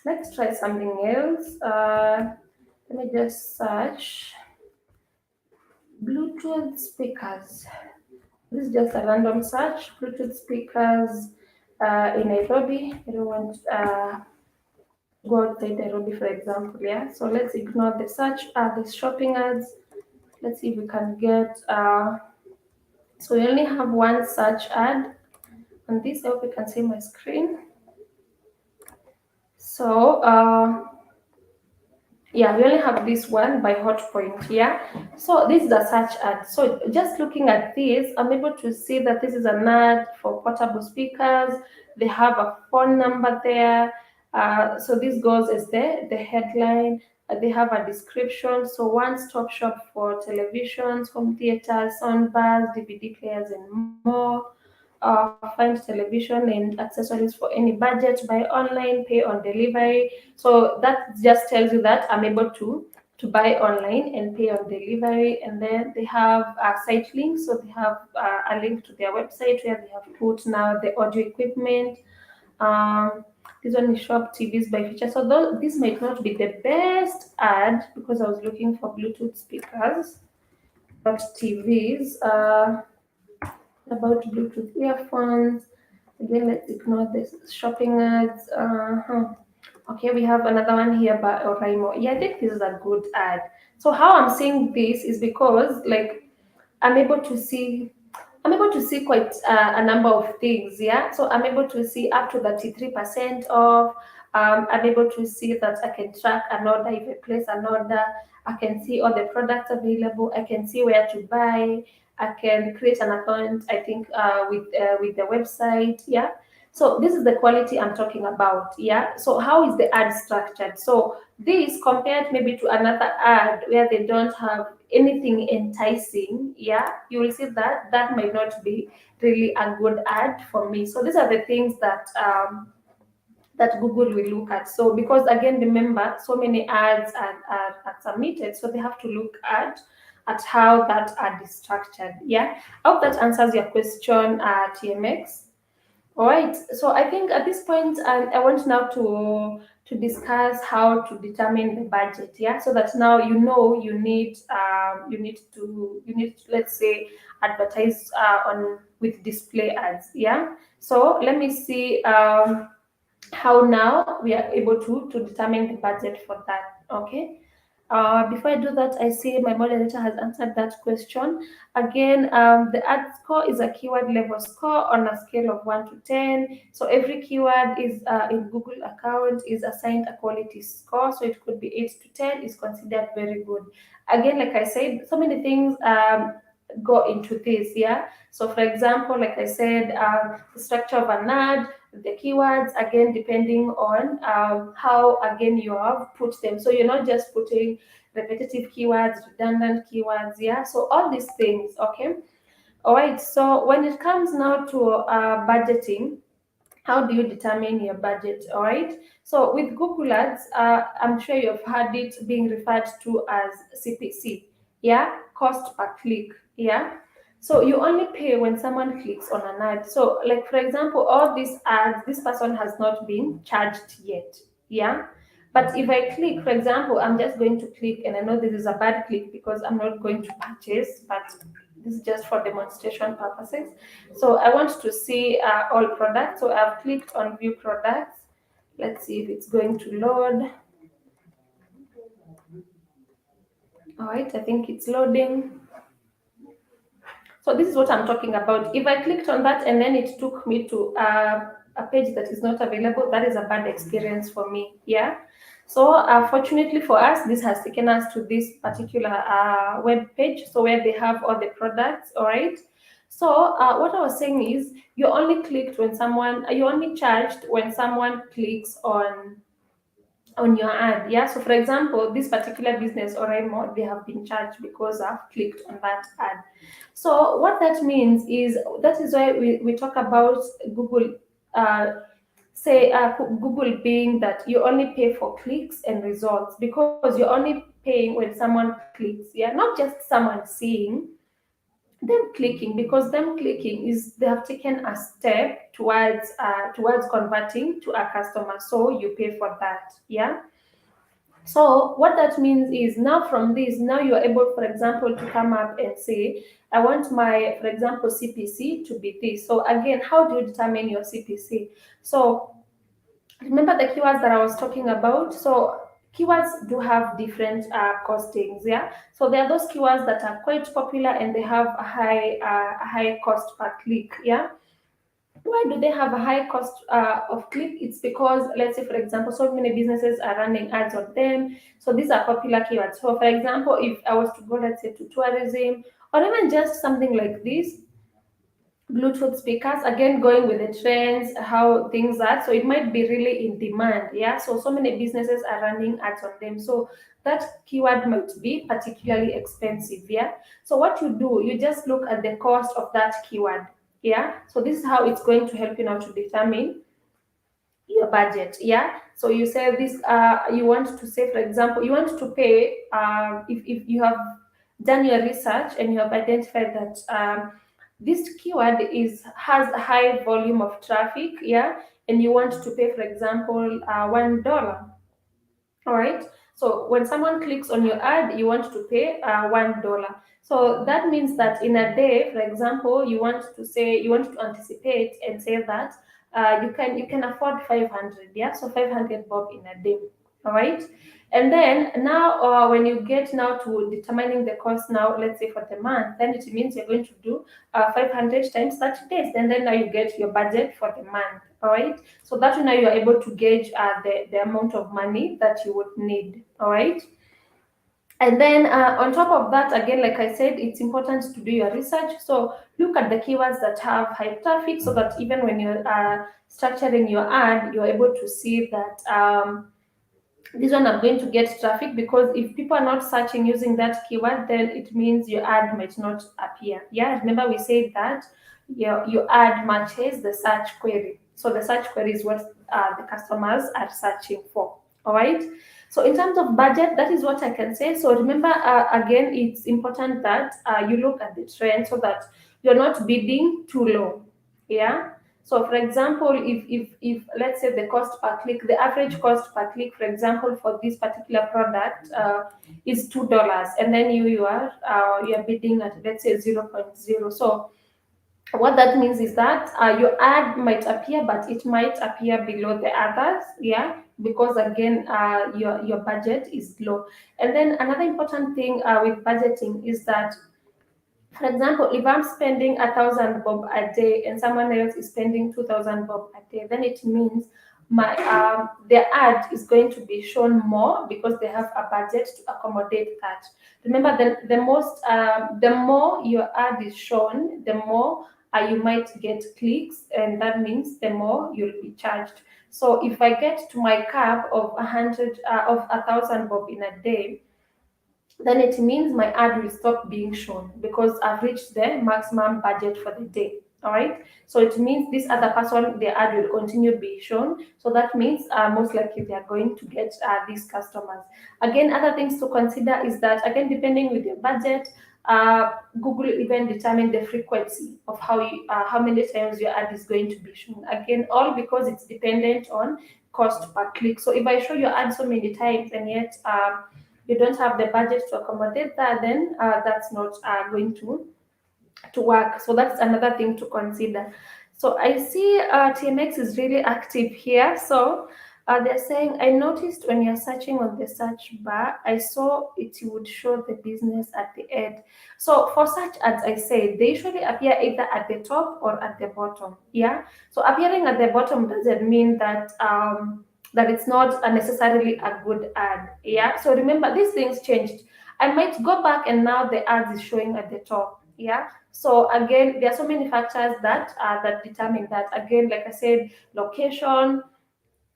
let's try something else. Let me just search Bluetooth speakers. This is just a random search. Bluetooth speakers in Nairobi. I don't want go outside Nairobi, for example. Yeah. So let's ignore the search, the shopping ads. Let's see if we can get. So we only have one search ad on this. I hope you can see my screen. So yeah, we only have this one by Hotpoint. Yeah. So this is a search ad. So just looking at this, I'm able to see that this is an ad for portable speakers. They have a phone number there. So this goes as the headline. They have a description. So one-stop shop for televisions, home theaters, soundbars, DVD players, and more. Find television and accessories for any budget, buy online, pay on delivery. So that just tells you that I'm able to buy online and pay on delivery. And then they have site links. So they have a link to their website where they have put now the audio equipment. This one is shop TVs by feature. So though this might not be the best ad because I was looking for Bluetooth speakers, but TVs. about Bluetooth earphones. Again, let's ignore this shopping ads. Okay, we have another one here by Oraimo. Yeah, I think this is a good ad. So how I'm saying this is because like I'm able to see I'm able to see quite a number of things. Yeah, so I'm able to see up to 33% off. I'm able to see that I can track an order if I place an order. I can see all the products available. I can see where to buy. I can create an account. I think with the website. Yeah. So this is the quality I'm talking about. Yeah. So how is the ad structured? So this compared maybe to another ad where they don't have anything enticing, yeah, you will see that that might not be really a good ad for me. So these are the things that Google will look at. So because again, remember, so many ads are submitted, so they have to look at how that ad is structured. Yeah, I hope that answers your question, TMX. All right. So I think at this point, I want now to discuss how to determine the budget. Yeah. So that now you know you need to, let's say, advertise on with display ads. Yeah. So let me see how now we are able to determine the budget for that. Okay. Before I do that, I see my moderator has answered that question. Again, the ad score is a keyword level score on a scale of 1 to 10. So every keyword is in Google account is assigned a quality score. So it could be 8 to 10 is considered very good. Again, like I said, so many things go into this. Yeah. So for example, like I said, the structure of an ad, the keywords, again depending on how again you have put them. So you're not just putting repetitive keywords, redundant keywords. Yeah, so all these things. Okay. All right. So when it comes now to budgeting, how do you determine your budget? All right. So with Google Ads, I'm sure you've heard it being referred to as CPC. Yeah, cost per click. Yeah. So you only pay when someone clicks on an ad. So, like for example, all these ads, this person has not been charged yet. Yeah. But if I click, for example, I'm just going to click, and I know this is a bad click because I'm not going to purchase, but this is just for demonstration purposes. So I want to see all products. So I've clicked on view products. Let's see if it's going to load. All right, I think it's loading. So this is what I'm talking about. If I clicked on that and then it took me to a page that is not available, that is a bad experience for me. Yeah. So fortunately for us, this has taken us to this particular web page. So where they have all the products. All right. So what I was saying is, you only charged when someone clicks on your ad. Yeah. So for example, this particular business or more, they have been charged because I've clicked on that ad. So what that means is that is why we talk about Google. Google being that you only pay for clicks and results because you're only paying when someone clicks. Yeah, not just someone seeing them clicking, because them clicking is they have taken a step towards converting to a customer, so you pay for that. Yeah. So what that means is now from this, now you are able, for example, to come up and say, I want my, for example, CPC to be this. So again, how do you determine your CPC? So remember the keywords that I was talking about. So keywords do have different costings. Yeah. So there are those keywords that are quite popular and they have a high cost per click. Yeah. Why do they have a high cost of click? It's because, let's say, for example, so many businesses are running ads on them. So these are popular keywords. So, for example, if I was to go, let's say, to tourism or even just something like this, Bluetooth speakers, again, going with the trends, how things are. So it might be really in demand. Yeah. So many businesses are running ads on them. So that keyword might be particularly expensive. Yeah. So what you do, you just look at the cost of that keyword. Yeah. So this is how it's going to help you now to determine your budget. Yeah. So you say this, you want to say, for example, you want to pay, if you have done your research and you have identified that this keyword has a high volume of traffic. Yeah. And you want to pay, for example, $1. All right. So when someone clicks on your ad, you want to pay $1. So that means that in a day, for example, you want to anticipate and say that you can afford 500, yeah, so 500 bob in a day, all right. And then now, when you get now to determining the cost now, let's say for the month, then it means you're going to do 500 times 30 days, and then now you get your budget for the month, all right. So that now you're able to gauge the amount of money that you would need, all right. And then on top of that, again, like I said, it's important to do your research. So look at the keywords that have high traffic, so that even when you're structuring your ad, you're able to see that this one I'm going to get traffic, because if people are not searching using that keyword, then it means your ad might not appear. Yeah, remember we said that your ad matches the search query. So the search query is what the customers are searching for. All right. So in terms of budget, that is what I can say. So remember, again, it's important that you look at the trend, so that you're not bidding too low. Yeah. So for example, if let's say the cost per click, the average cost per click, for example, for this particular product is $2, and then you are bidding at, let's say, 0.0. So what that means is that your ad might appear, but it might appear below the others, yeah, because again, your budget is low. And then another important thing with budgeting is that, for example, if I'm spending 1,000 bob a day and someone else is spending 2,000 bob a day, then it means my their ad is going to be shown more, because they have a budget to accommodate that. Remember, the more your ad is shown, the more you might get clicks, and that means the more you'll be charged. So if I get to my cap of 1,000 bob in a day, then it means my ad will stop being shown, because I've reached the maximum budget for the day. All right. So it means this other person, their ad will continue being shown. So that means most likely they are going to get these customers. Again, other things to consider is that, again, depending with your budget, Google even determine the frequency of how many times your ad is going to be shown. Again, all because it's dependent on cost per click. So if I show your ad so many times and yet you don't have the budget to accommodate that, then that's not going to work. So that's another thing to consider. So I see TMX is really active here. So they're saying, I noticed when you're searching on the search bar, I saw it would show the business at the end. So for search ads, I say they usually appear either at the top or at the bottom. Yeah. So appearing at the bottom doesn't mean that it's not necessarily a good ad. Yeah. So remember, these things changed. I might go back and now the ad is showing at the top. Yeah. So again, there are so many factors that determine that. Again, like I said, location,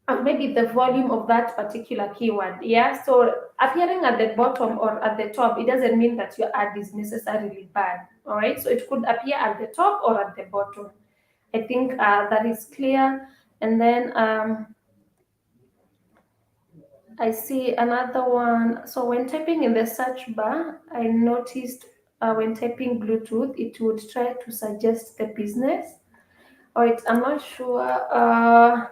and maybe the volume of that particular keyword. Yeah. So appearing at the bottom or at the top, it doesn't mean that your ad is necessarily bad. All right. So it could appear at the top or at the bottom. I think that is clear. And then I see another one. So when typing in the search bar, I noticed when typing Bluetooth, it would try to suggest the business. I'm not sure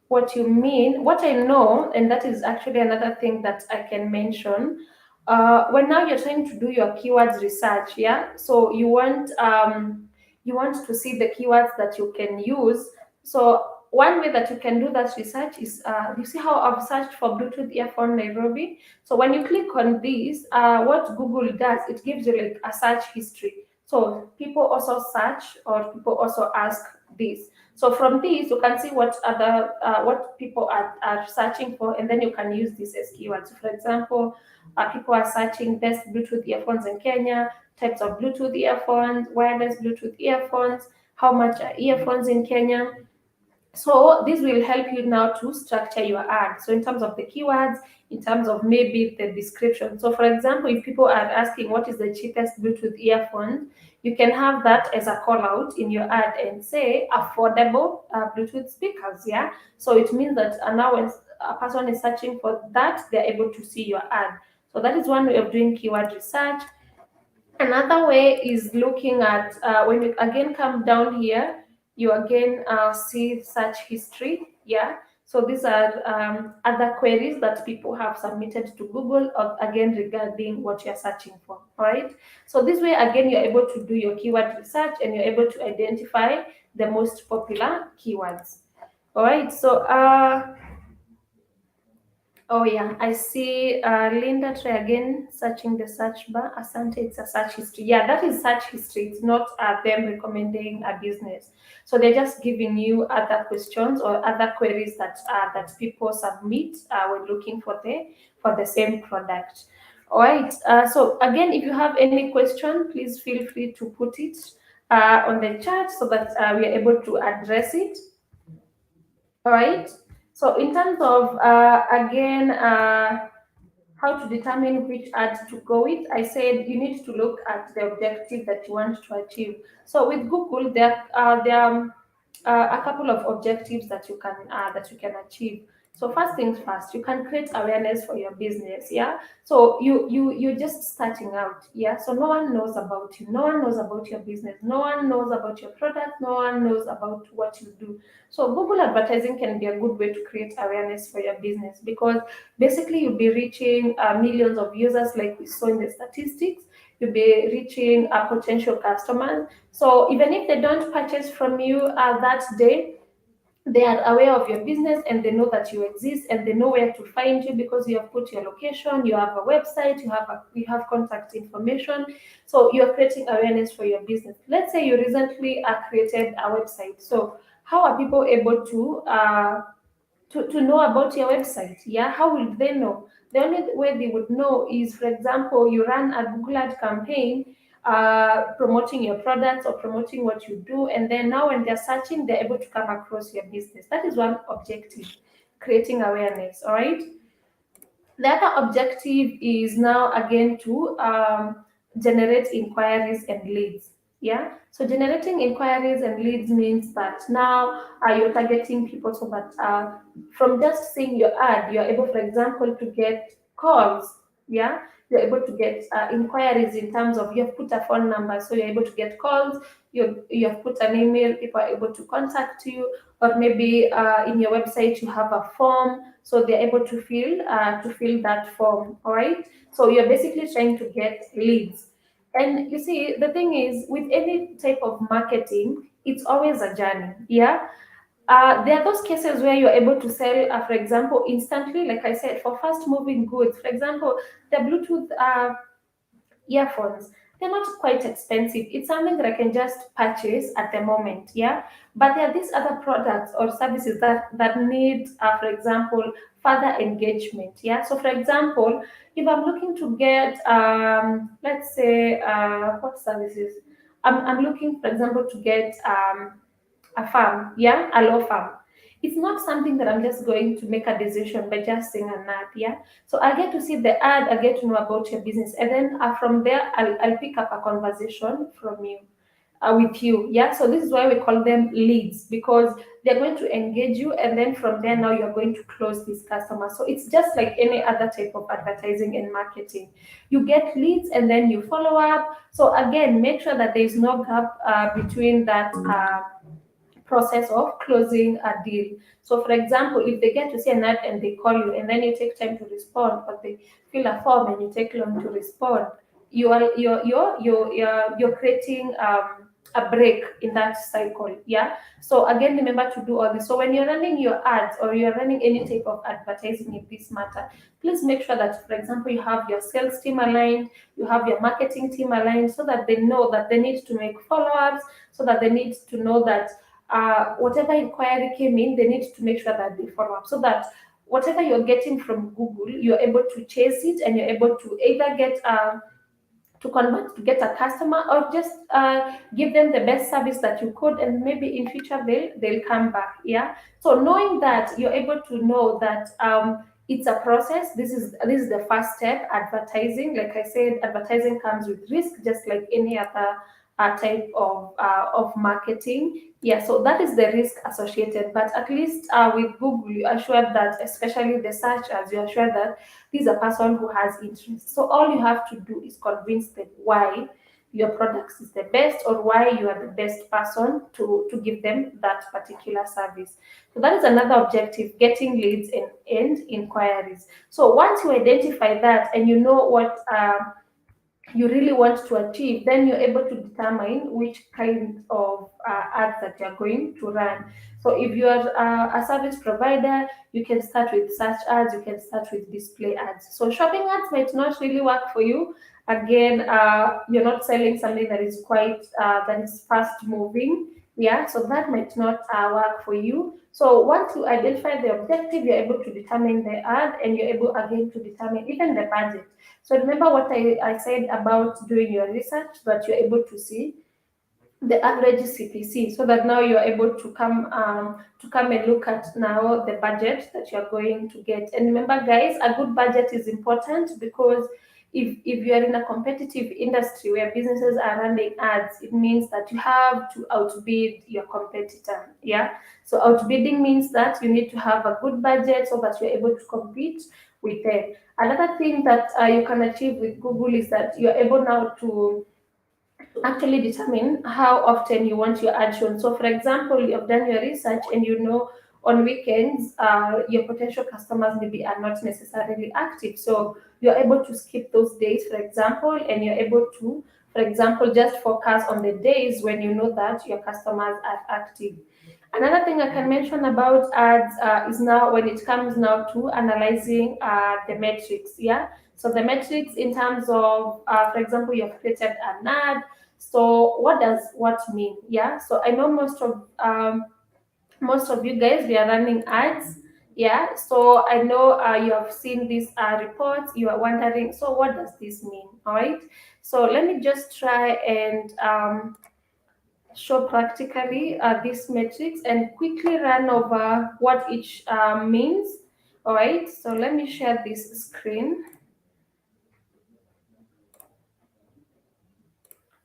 what you mean. What I know, and that is actually another thing that I can mention. When now you're trying to do your keywords research, yeah. So you want to see the keywords that you can use. So one way that you can do that research is, you see how I've searched for Bluetooth earphone Nairobi. So when you click on this, what Google does, it gives you like a search history. So people also search, or people also ask this. So from this, you can see what people are searching for, and then you can use this as keywords. So for example, people are searching best Bluetooth earphones in Kenya, types of Bluetooth earphones, wireless Bluetooth earphones, how much are earphones in Kenya. So this will help you now to structure your ad. So in terms of the keywords, in terms of maybe the description. So for example, if people are asking what is the cheapest Bluetooth earphone, you can have that as a call out in your ad and say affordable Bluetooth speakers. Yeah. So it means that now when a person is searching for that, they're able to see your ad. So that is one way of doing keyword research. Another way is looking at, when you again come down here, you again see search history. Yeah. So these are other queries that people have submitted to Google, again regarding what you're searching for. All right. So this way, again, you're able to do your keyword research and you're able to identify the most popular keywords. All right. So oh yeah, I see Linda try again searching the search bar. Asante, it's a search history. Yeah, that is search history. It's not them recommending a business. So they're just giving you other questions or other queries that people submit when looking for the same product. All right. So again, if you have any question, please feel free to put it on the chat so that we are able to address it. All right. So in terms of again how to determine which ad to go with, I said you need to look at the objective that you want to achieve. So with Google, there are a couple of objectives that you can achieve. So first things first, you can create awareness for your business. Yeah. So you're just starting out. Yeah. So no one knows about you. No one knows about your business. No one knows about your product. No one knows about what you do. So Google advertising can be a good way to create awareness for your business, because basically you'll be reaching millions of users, like we saw in the statistics. You'll be reaching potential customers. So even if they don't purchase from you that day, they are aware of your business and they know that you exist and they know where to find you, because you have put your location, you have a website, you have contact information. So you are creating awareness for your business. Let's say you recently created a website. So how are people able to know about your website? Yeah, how will they know? The only way they would know is, for example, you run a Google ad campaign promoting your products or promoting what you do, and then now when they're searching, they're able to come across your business. That is one objective, creating awareness. All right. The other objective is now again to generate inquiries and leads. Yeah. So generating inquiries and leads means that now you're targeting people, so that from just seeing your ad, you're able, for example, to get calls. Yeah. You're able to get inquiries in terms of, you have put a phone number, so you're able to get calls. You have put an email, people are able to contact you, or maybe in your website you have a form, so they're able to fill that form. All right. So you're basically trying to get leads. And you see, the thing is, with any type of marketing, it's always a journey. Yeah. There are those cases where you're able to sell, for example, instantly, like I said, for fast moving goods. For example, the Bluetooth earphones, they're not quite expensive. It's something that I can just purchase at the moment. Yeah. But there are these other products or services that need, for example, further engagement. Yeah. So for example, if I'm looking to get let's say what services, I'm looking, for example, to get a farm, yeah, a law farm. It's not something that I'm just going to make a decision by just seeing an ad, yeah. So I get to see the ad, I get to know about your business, and then from there, I'll pick up a conversation from you, with you, yeah. So this is why we call them leads, because they're going to engage you, and then from there, now you're going to close these customers. So it's just like any other type of advertising and marketing. You get leads, and then you follow up. So again, make sure that there is no gap between that. Process of closing a deal. So, for example, if they get to see an ad and they call you, and then you take time to respond, or they fill a form and you take long to respond, you're creating a break in that cycle. Yeah. So again, remember to do all this. So when you're running your ads or you're running any type of advertising in this matter, please make sure that, for example, you have your sales team aligned, you have your marketing team aligned, so that they know that they need to make follow-ups, so that they need to know that whatever inquiry came in, they need to make sure that they follow up, so that whatever you're getting from Google, you're able to chase it, and you're able to either get to convert to get a customer, or just give them the best service that you could, and maybe in future they'll come back. Yeah. So knowing that, you're able to know that it's a process. This is the first step, advertising. Like I said, advertising comes with risk, just like any other type of marketing. Yeah, so that is the risk associated. But at least with Google, you are sure that, especially the searchers, you are sure that this is a person who has interest. So all you have to do is convince them why your products is the best, or why you are the best person to give them that particular service. So that is another objective, getting leads and inquiries. So once you identify that and you know what you really want to achieve, then you're able to determine which kind of ads that you're going to run. So if you're a service provider, you can start with search ads, you can start with display ads. So shopping ads might not really work for you. Again, you're not selling something that is quite that is fast moving. Yeah, so that might not work for you. So once you identify the objective, you're able to determine the ad, and you're able again to determine even the budget. So remember what I said about doing your research, that you're able to see the average CPC, so that now you're able to come and look at now the budget that you're going to get. And remember, guys, a good budget is important, because if you are in a competitive industry where businesses are running ads, it means that you have to outbid your competitor. Yeah. So outbidding means that you need to have a good budget so that you're able to compete with them. Another thing that you can achieve with Google is that you're able now to actually determine how often you want your ad shown. So, for example, you have done your research and you know on weekends your potential customers maybe are not necessarily active. So, you're able to skip those days, for example, and you're able to, for example, just focus on the days when you know that your customers are active. Another thing I can mention about ads is now when it comes now to analyzing the metrics. Yeah. So the metrics in terms of, for example, you have created an ad. So what does what mean? Yeah. So I know most of you guys, we are running ads. Yeah. So I know you have seen these reports. You are wondering, so what does this mean? All right. So let me just try and show practically these metrics and quickly run over what each means. All right, so let me share this screen.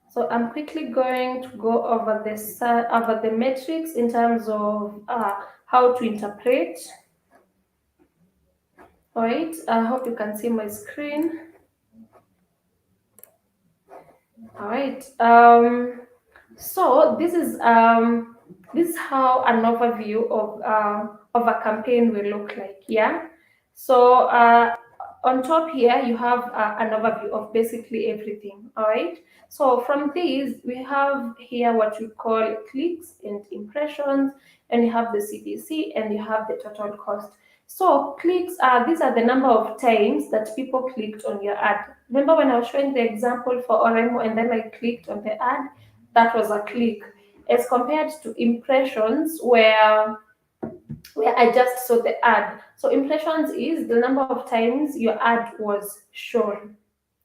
So I'm quickly going to go over the metrics in terms of how to interpret. All right, I hope you can see my screen. All right. So this is how an overview of a campaign will look like. Yeah. So on top here you have an overview of basically everything. All right. So from these we have here what we call clicks and impressions, and you have the CPC, and you have the total cost. So clicks are these are the number of times that people clicked on your ad. Remember when I was showing the example for Oremo and then I clicked on the ad, that was a click. As compared to impressions where I just saw the ad. So impressions is the number of times your ad was shown.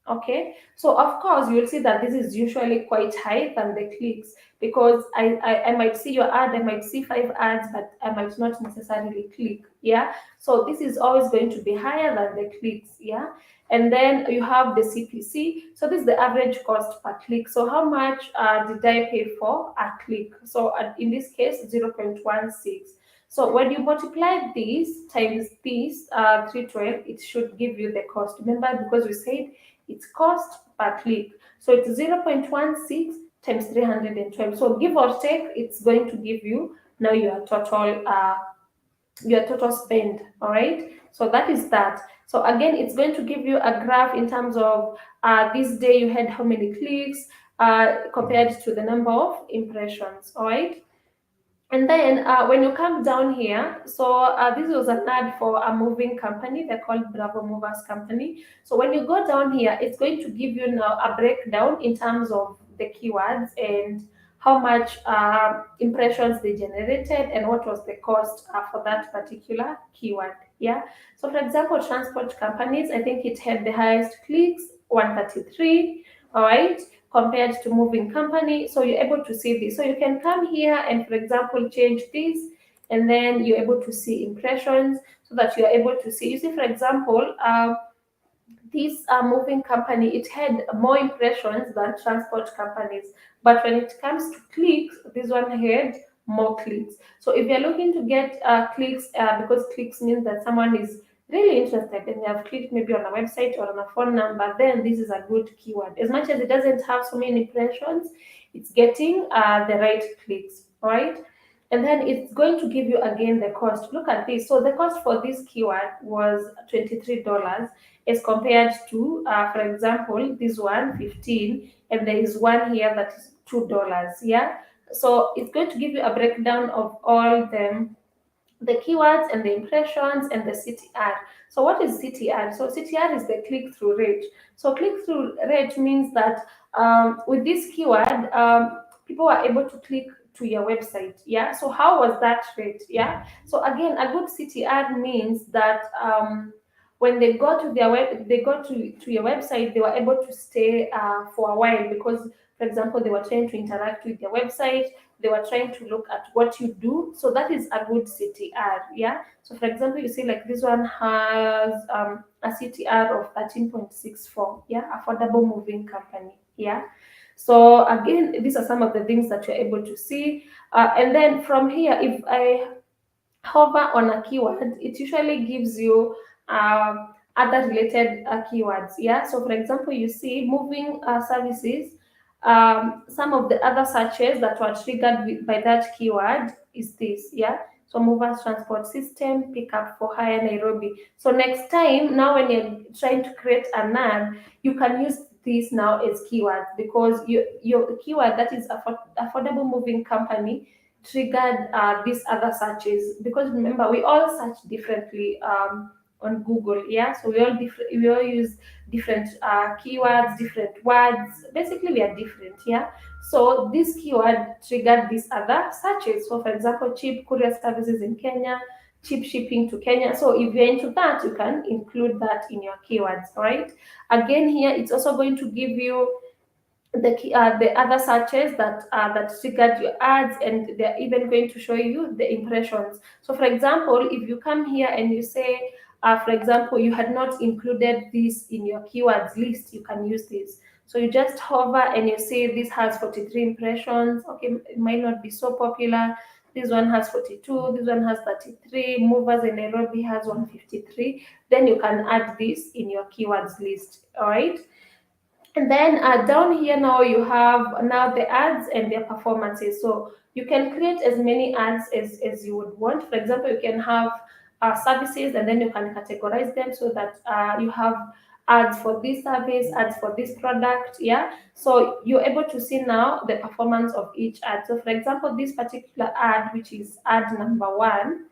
Okay, so of course you will see that this is usually quite high than the clicks, because I might see your ad, I might see 5 ads, but I might not necessarily click. Yeah, so this is always going to be higher than the clicks. Yeah, and then you have the CPC. So this is the average cost per click. So how much did I pay for a click? So in this case 0.16. So when you multiply this times this 312, it should give you the cost. Remember, because we said it's cost per click. So it's 0.16 times 312. So give or take, it's going to give you now your total spend. All right. So that is that. So again, it's going to give you a graph in terms of this day you had how many clicks compared to the number of impressions. All right. And then when you come down here, so this was an ad for a moving company. They're called Bravo Movers Company. So when you go down here, it's going to give you now a breakdown in terms of the keywords and how much impressions they generated and what was the cost for that particular keyword. Yeah. So for example, transport companies, I think it had the highest clicks, 133. All right, compared to moving company. So you're able to see this. So you can come here and, for example, change this, and then you're able to see impressions so that you're able to see. You see, for example, this moving company, it had more impressions than transport companies. But when it comes to clicks, this one had more clicks. So if you're looking to get clicks, because clicks means that someone is really interested and they have clicked maybe on a website or on a phone number, then this is a good keyword. As much as it doesn't have so many impressions, it's getting the right clicks, right? And then it's going to give you again the cost. Look at this. So the cost for this keyword was $23 as compared to, for example, this one 15, and there is one here that is $2. Yeah. So it's going to give you a breakdown of all the keywords and the impressions and the CTR. So what is CTR? So CTR is the click-through rate. So click-through rate means that with this keyword, people are able to click to your website. Yeah. So how was that rate? Yeah. So again, a good CTR means that when they go to their web, they go to your website, they were able to stay for a while because, for example, they were trying to interact with your website, they were trying to look at what you do. So that is a good CTR. Yeah. So for example, you see like this one has a CTR of 13.64. Yeah. Affordable moving company. Yeah. So again, these are some of the things that you're able to see. And then from here, if I hover on a keyword, it usually gives you other related keywords. Yeah. So for example, you see moving services. Some of the other searches that were triggered by that keyword is this. Yeah. So movers transport system, pickup for hire Nairobi. So next time, now when you're trying to create an ad, you can use this now as keywords because your keyword that is affordable moving company triggered these other searches because remember we all search differently on Google. Yeah, so we all use different keywords, different words. Basically, we are different. Yeah, so this keyword triggered these other searches. So, for example, cheap courier services in Kenya, cheap shipping to Kenya. So, if you're into that, you can include that in your keywords. All right. Again, here it's also going to give you the other searches that triggered your ads, and they're even going to show you the impressions. So for example, if you come here and you say for example, you had not included this in your keywords list, you can use this. So you just hover and you say this has 43 impressions. Okay, it might not be so popular. This one has 42, this one has 33, movers in Nairobi has 153. Then you can add this in your keywords list. All right. And then down here now you have now the ads and their performances. So you can create as many ads as you would want. For example, you can have services and then you can categorize them so that you have ads for this service, ads for this product. Yeah. So you're able to see now the performance of each ad. So for example, this particular ad, which is ad number 1,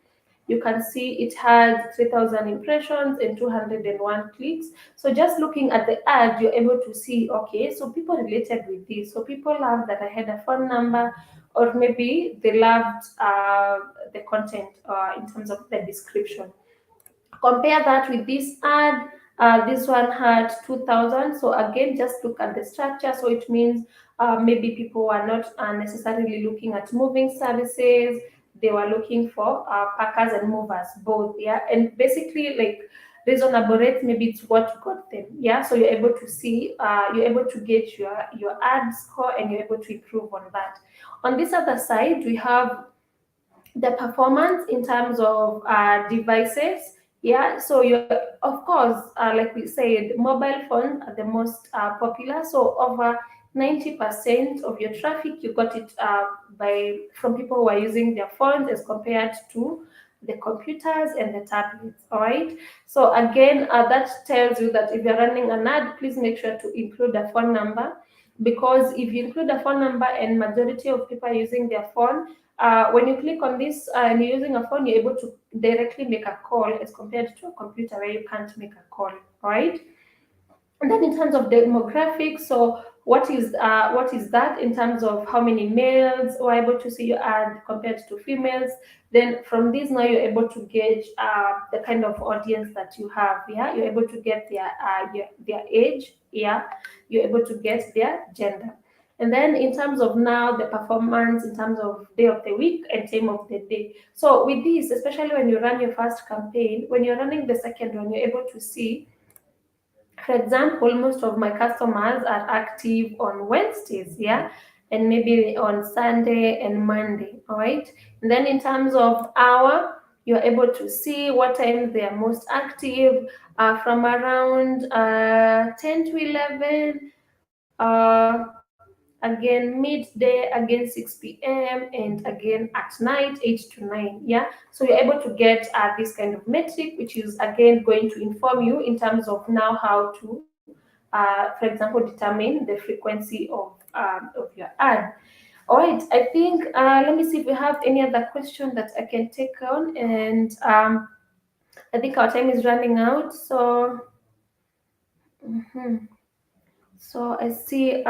you can see it had 3,000 impressions and 201 clicks. So just looking at the ad, you're able to see, okay, so people related with this. So people loved that I had a phone number, or maybe they loved the content in terms of the description. Compare that with this ad. This one had 2,000. So again, just look at the structure. So it means maybe people were not necessarily looking at moving services. They were looking for packers and movers, both. Yeah, and basically like reasonable rates, maybe it's what got them. Yeah, so you're able to see, you're able to get your ad score, and you're able to improve on that. On this other side, we have the performance in terms of devices. Yeah, so you, of course, like we said, mobile phones are the most popular. So over 90% of your traffic, you got it by from people who are using their phones as compared to the computers and the tablets. All right. So again, that tells you that if you're running an ad, please make sure to include a phone number, because if you include a phone number and majority of people are using their phone, when you click on this and you're using a phone, you're able to directly make a call as compared to a computer where you can't make a call, right? And then in terms of demographics, so what is that in terms of how many males were able to see your ad compared to females? Then from this now you're able to gauge the kind of audience that you have. Yeah, you're able to get their age. Yeah, you're able to get their gender. And then in terms of now the performance in terms of day of the week and time of the day. So with this, especially when you run your first campaign, when you're running the second one, you're able to see, for example, most of my customers are active on Wednesdays, yeah, and maybe on Sunday and Monday, all right. And then in terms of hour, You're able to see what time they are most active, from around 10 to 11, again midday, again 6 p.m., and again at night 8 to 9. Yeah, so you're able to get this kind of metric, which is again going to inform you in terms of now how to, for example, determine the frequency of your ad. All right, I think let me see if we have any other question that I can take on, and I think our time is running out. So, mhm. So I see.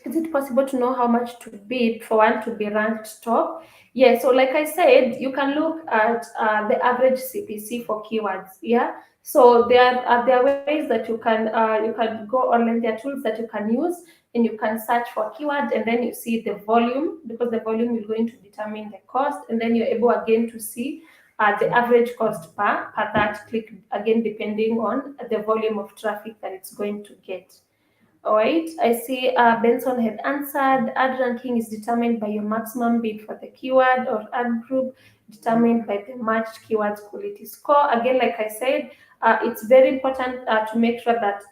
Is it possible to know how much to bid for one to be ranked top? Yeah. So like I said, you can look at the average CPC for keywords. Yeah. So there are ways that you can go online. There are tools that you can use, and you can search for keywords, and then you see the volume, because the volume is going to determine the cost, and then you're able again to see the average cost per that click, again depending on the volume of traffic that it's going to get. All right, I see Benson had answered. Ad ranking is determined by your maximum bid for the keyword, or ad group determined by the matched keywords quality score. Again, like I said, it's very important to make sure that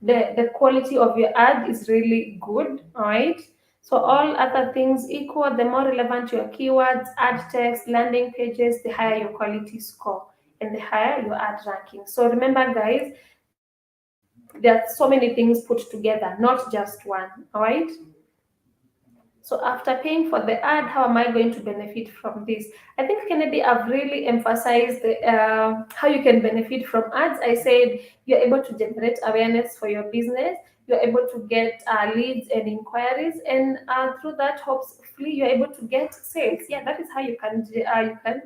the quality of your ad is really good. All right. So all other things equal, the more relevant your keywords, ad text, landing pages, the higher your quality score and the higher your ad ranking. So remember, guys, there are so many things put together, not just one. All right. So after paying for the ad, how am I going to benefit from this? I think, Kennedy, I've really emphasized how you can benefit from ads. I said you're able to generate awareness for your business. You're able to get leads and inquiries, and through that, hopefully, you're able to get sales. Yeah, that is how you can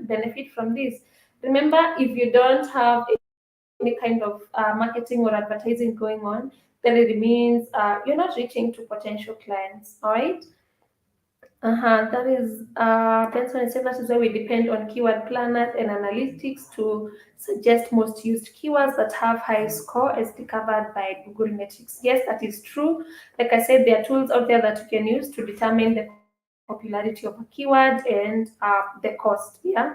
benefit from this. Remember, if you don't have any kind of marketing or advertising going on, then it means you're not reaching to potential clients. All right. That is, Benson and said that is why we depend on keyword planners and analytics to suggest most used keywords that have high score as discovered by Google Metrics. Yes, that is true. Like I said, there are tools out there that you can use to determine the popularity of a keyword and the cost. Yeah.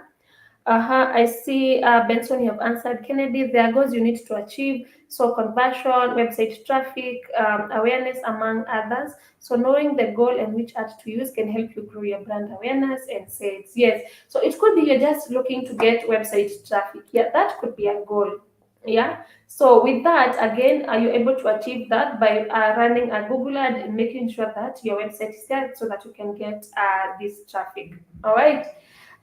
I see Benson, you have answered. Kennedy, there are goals you need to achieve. So conversion, website traffic, awareness, among others. So knowing the goal and which ad to use can help you grow your brand awareness and sales. Yes. So it could be you're just looking to get website traffic. Yeah, that could be a goal. Yeah. So with that, again, are you able to achieve that by running a Google ad and making sure that your website is there so that you can get this traffic? All right.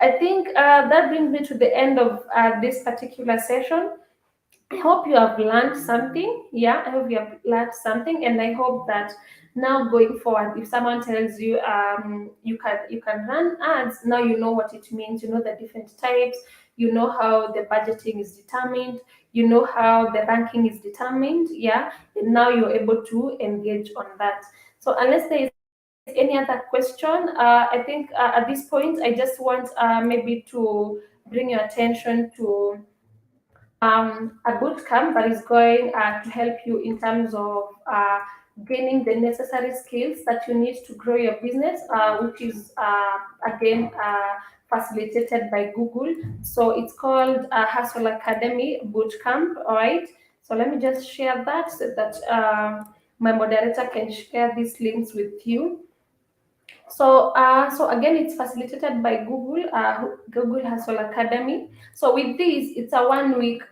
I think that brings me to the end of this particular session. I hope you have learned something. Yeah, I hope you have learned something, and I hope that now going forward, if someone tells you you can run ads, now you know what it means. You know the different types. You know how the budgeting is determined. You know how the ranking is determined. Yeah, and now you're able to engage on that. So unless there is any other question, I think at this point I just want maybe to bring your attention to a boot camp that is going to help you in terms of gaining the necessary skills that you need to grow your business, which is again facilitated by Google. So it's called Hustle Academy Boot Camp. All right. So let me just share that so that my moderator can share these links with you. So again, it's facilitated by Google, Google Hustle Academy. So with this, it's a 1 week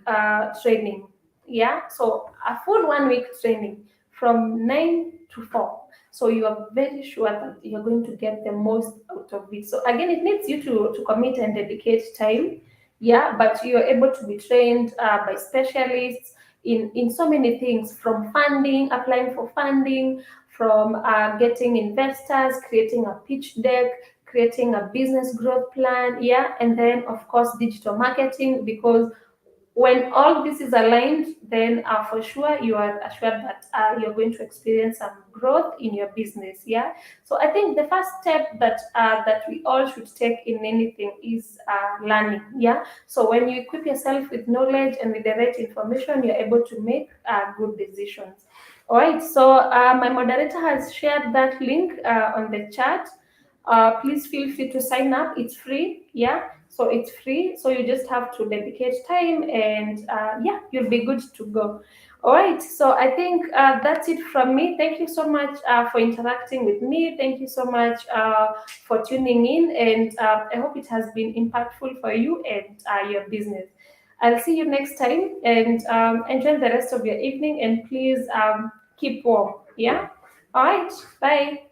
training. Yeah, so a full 1 week training from 9 to 4. So you are very sure that you're going to get the most out of it. So again, it needs you to commit and dedicate time. Yeah, but you're able to be trained by specialists in so many things, from funding, applying for funding, from getting investors, creating a pitch deck, creating a business growth plan, yeah, and then of course digital marketing, because when all this is aligned, then for sure you are assured that you're going to experience some growth in your business. Yeah. So I think the first step that we all should take in anything is learning. Yeah. So when you equip yourself with knowledge and with the right information, you're able to make good decisions. All right. So my moderator has shared that link on the chat. please feel free to sign up. It's free. Yeah, so it's free. So you just have to dedicate time, and yeah, you'll be good to go. All right. So I think that's it from me. Thank you so much for interacting with me. Thank you so much for tuning in, and I hope it has been impactful for you and your business. I'll see you next time, and enjoy the rest of your evening, and please keep warm. Yeah. All right. Bye.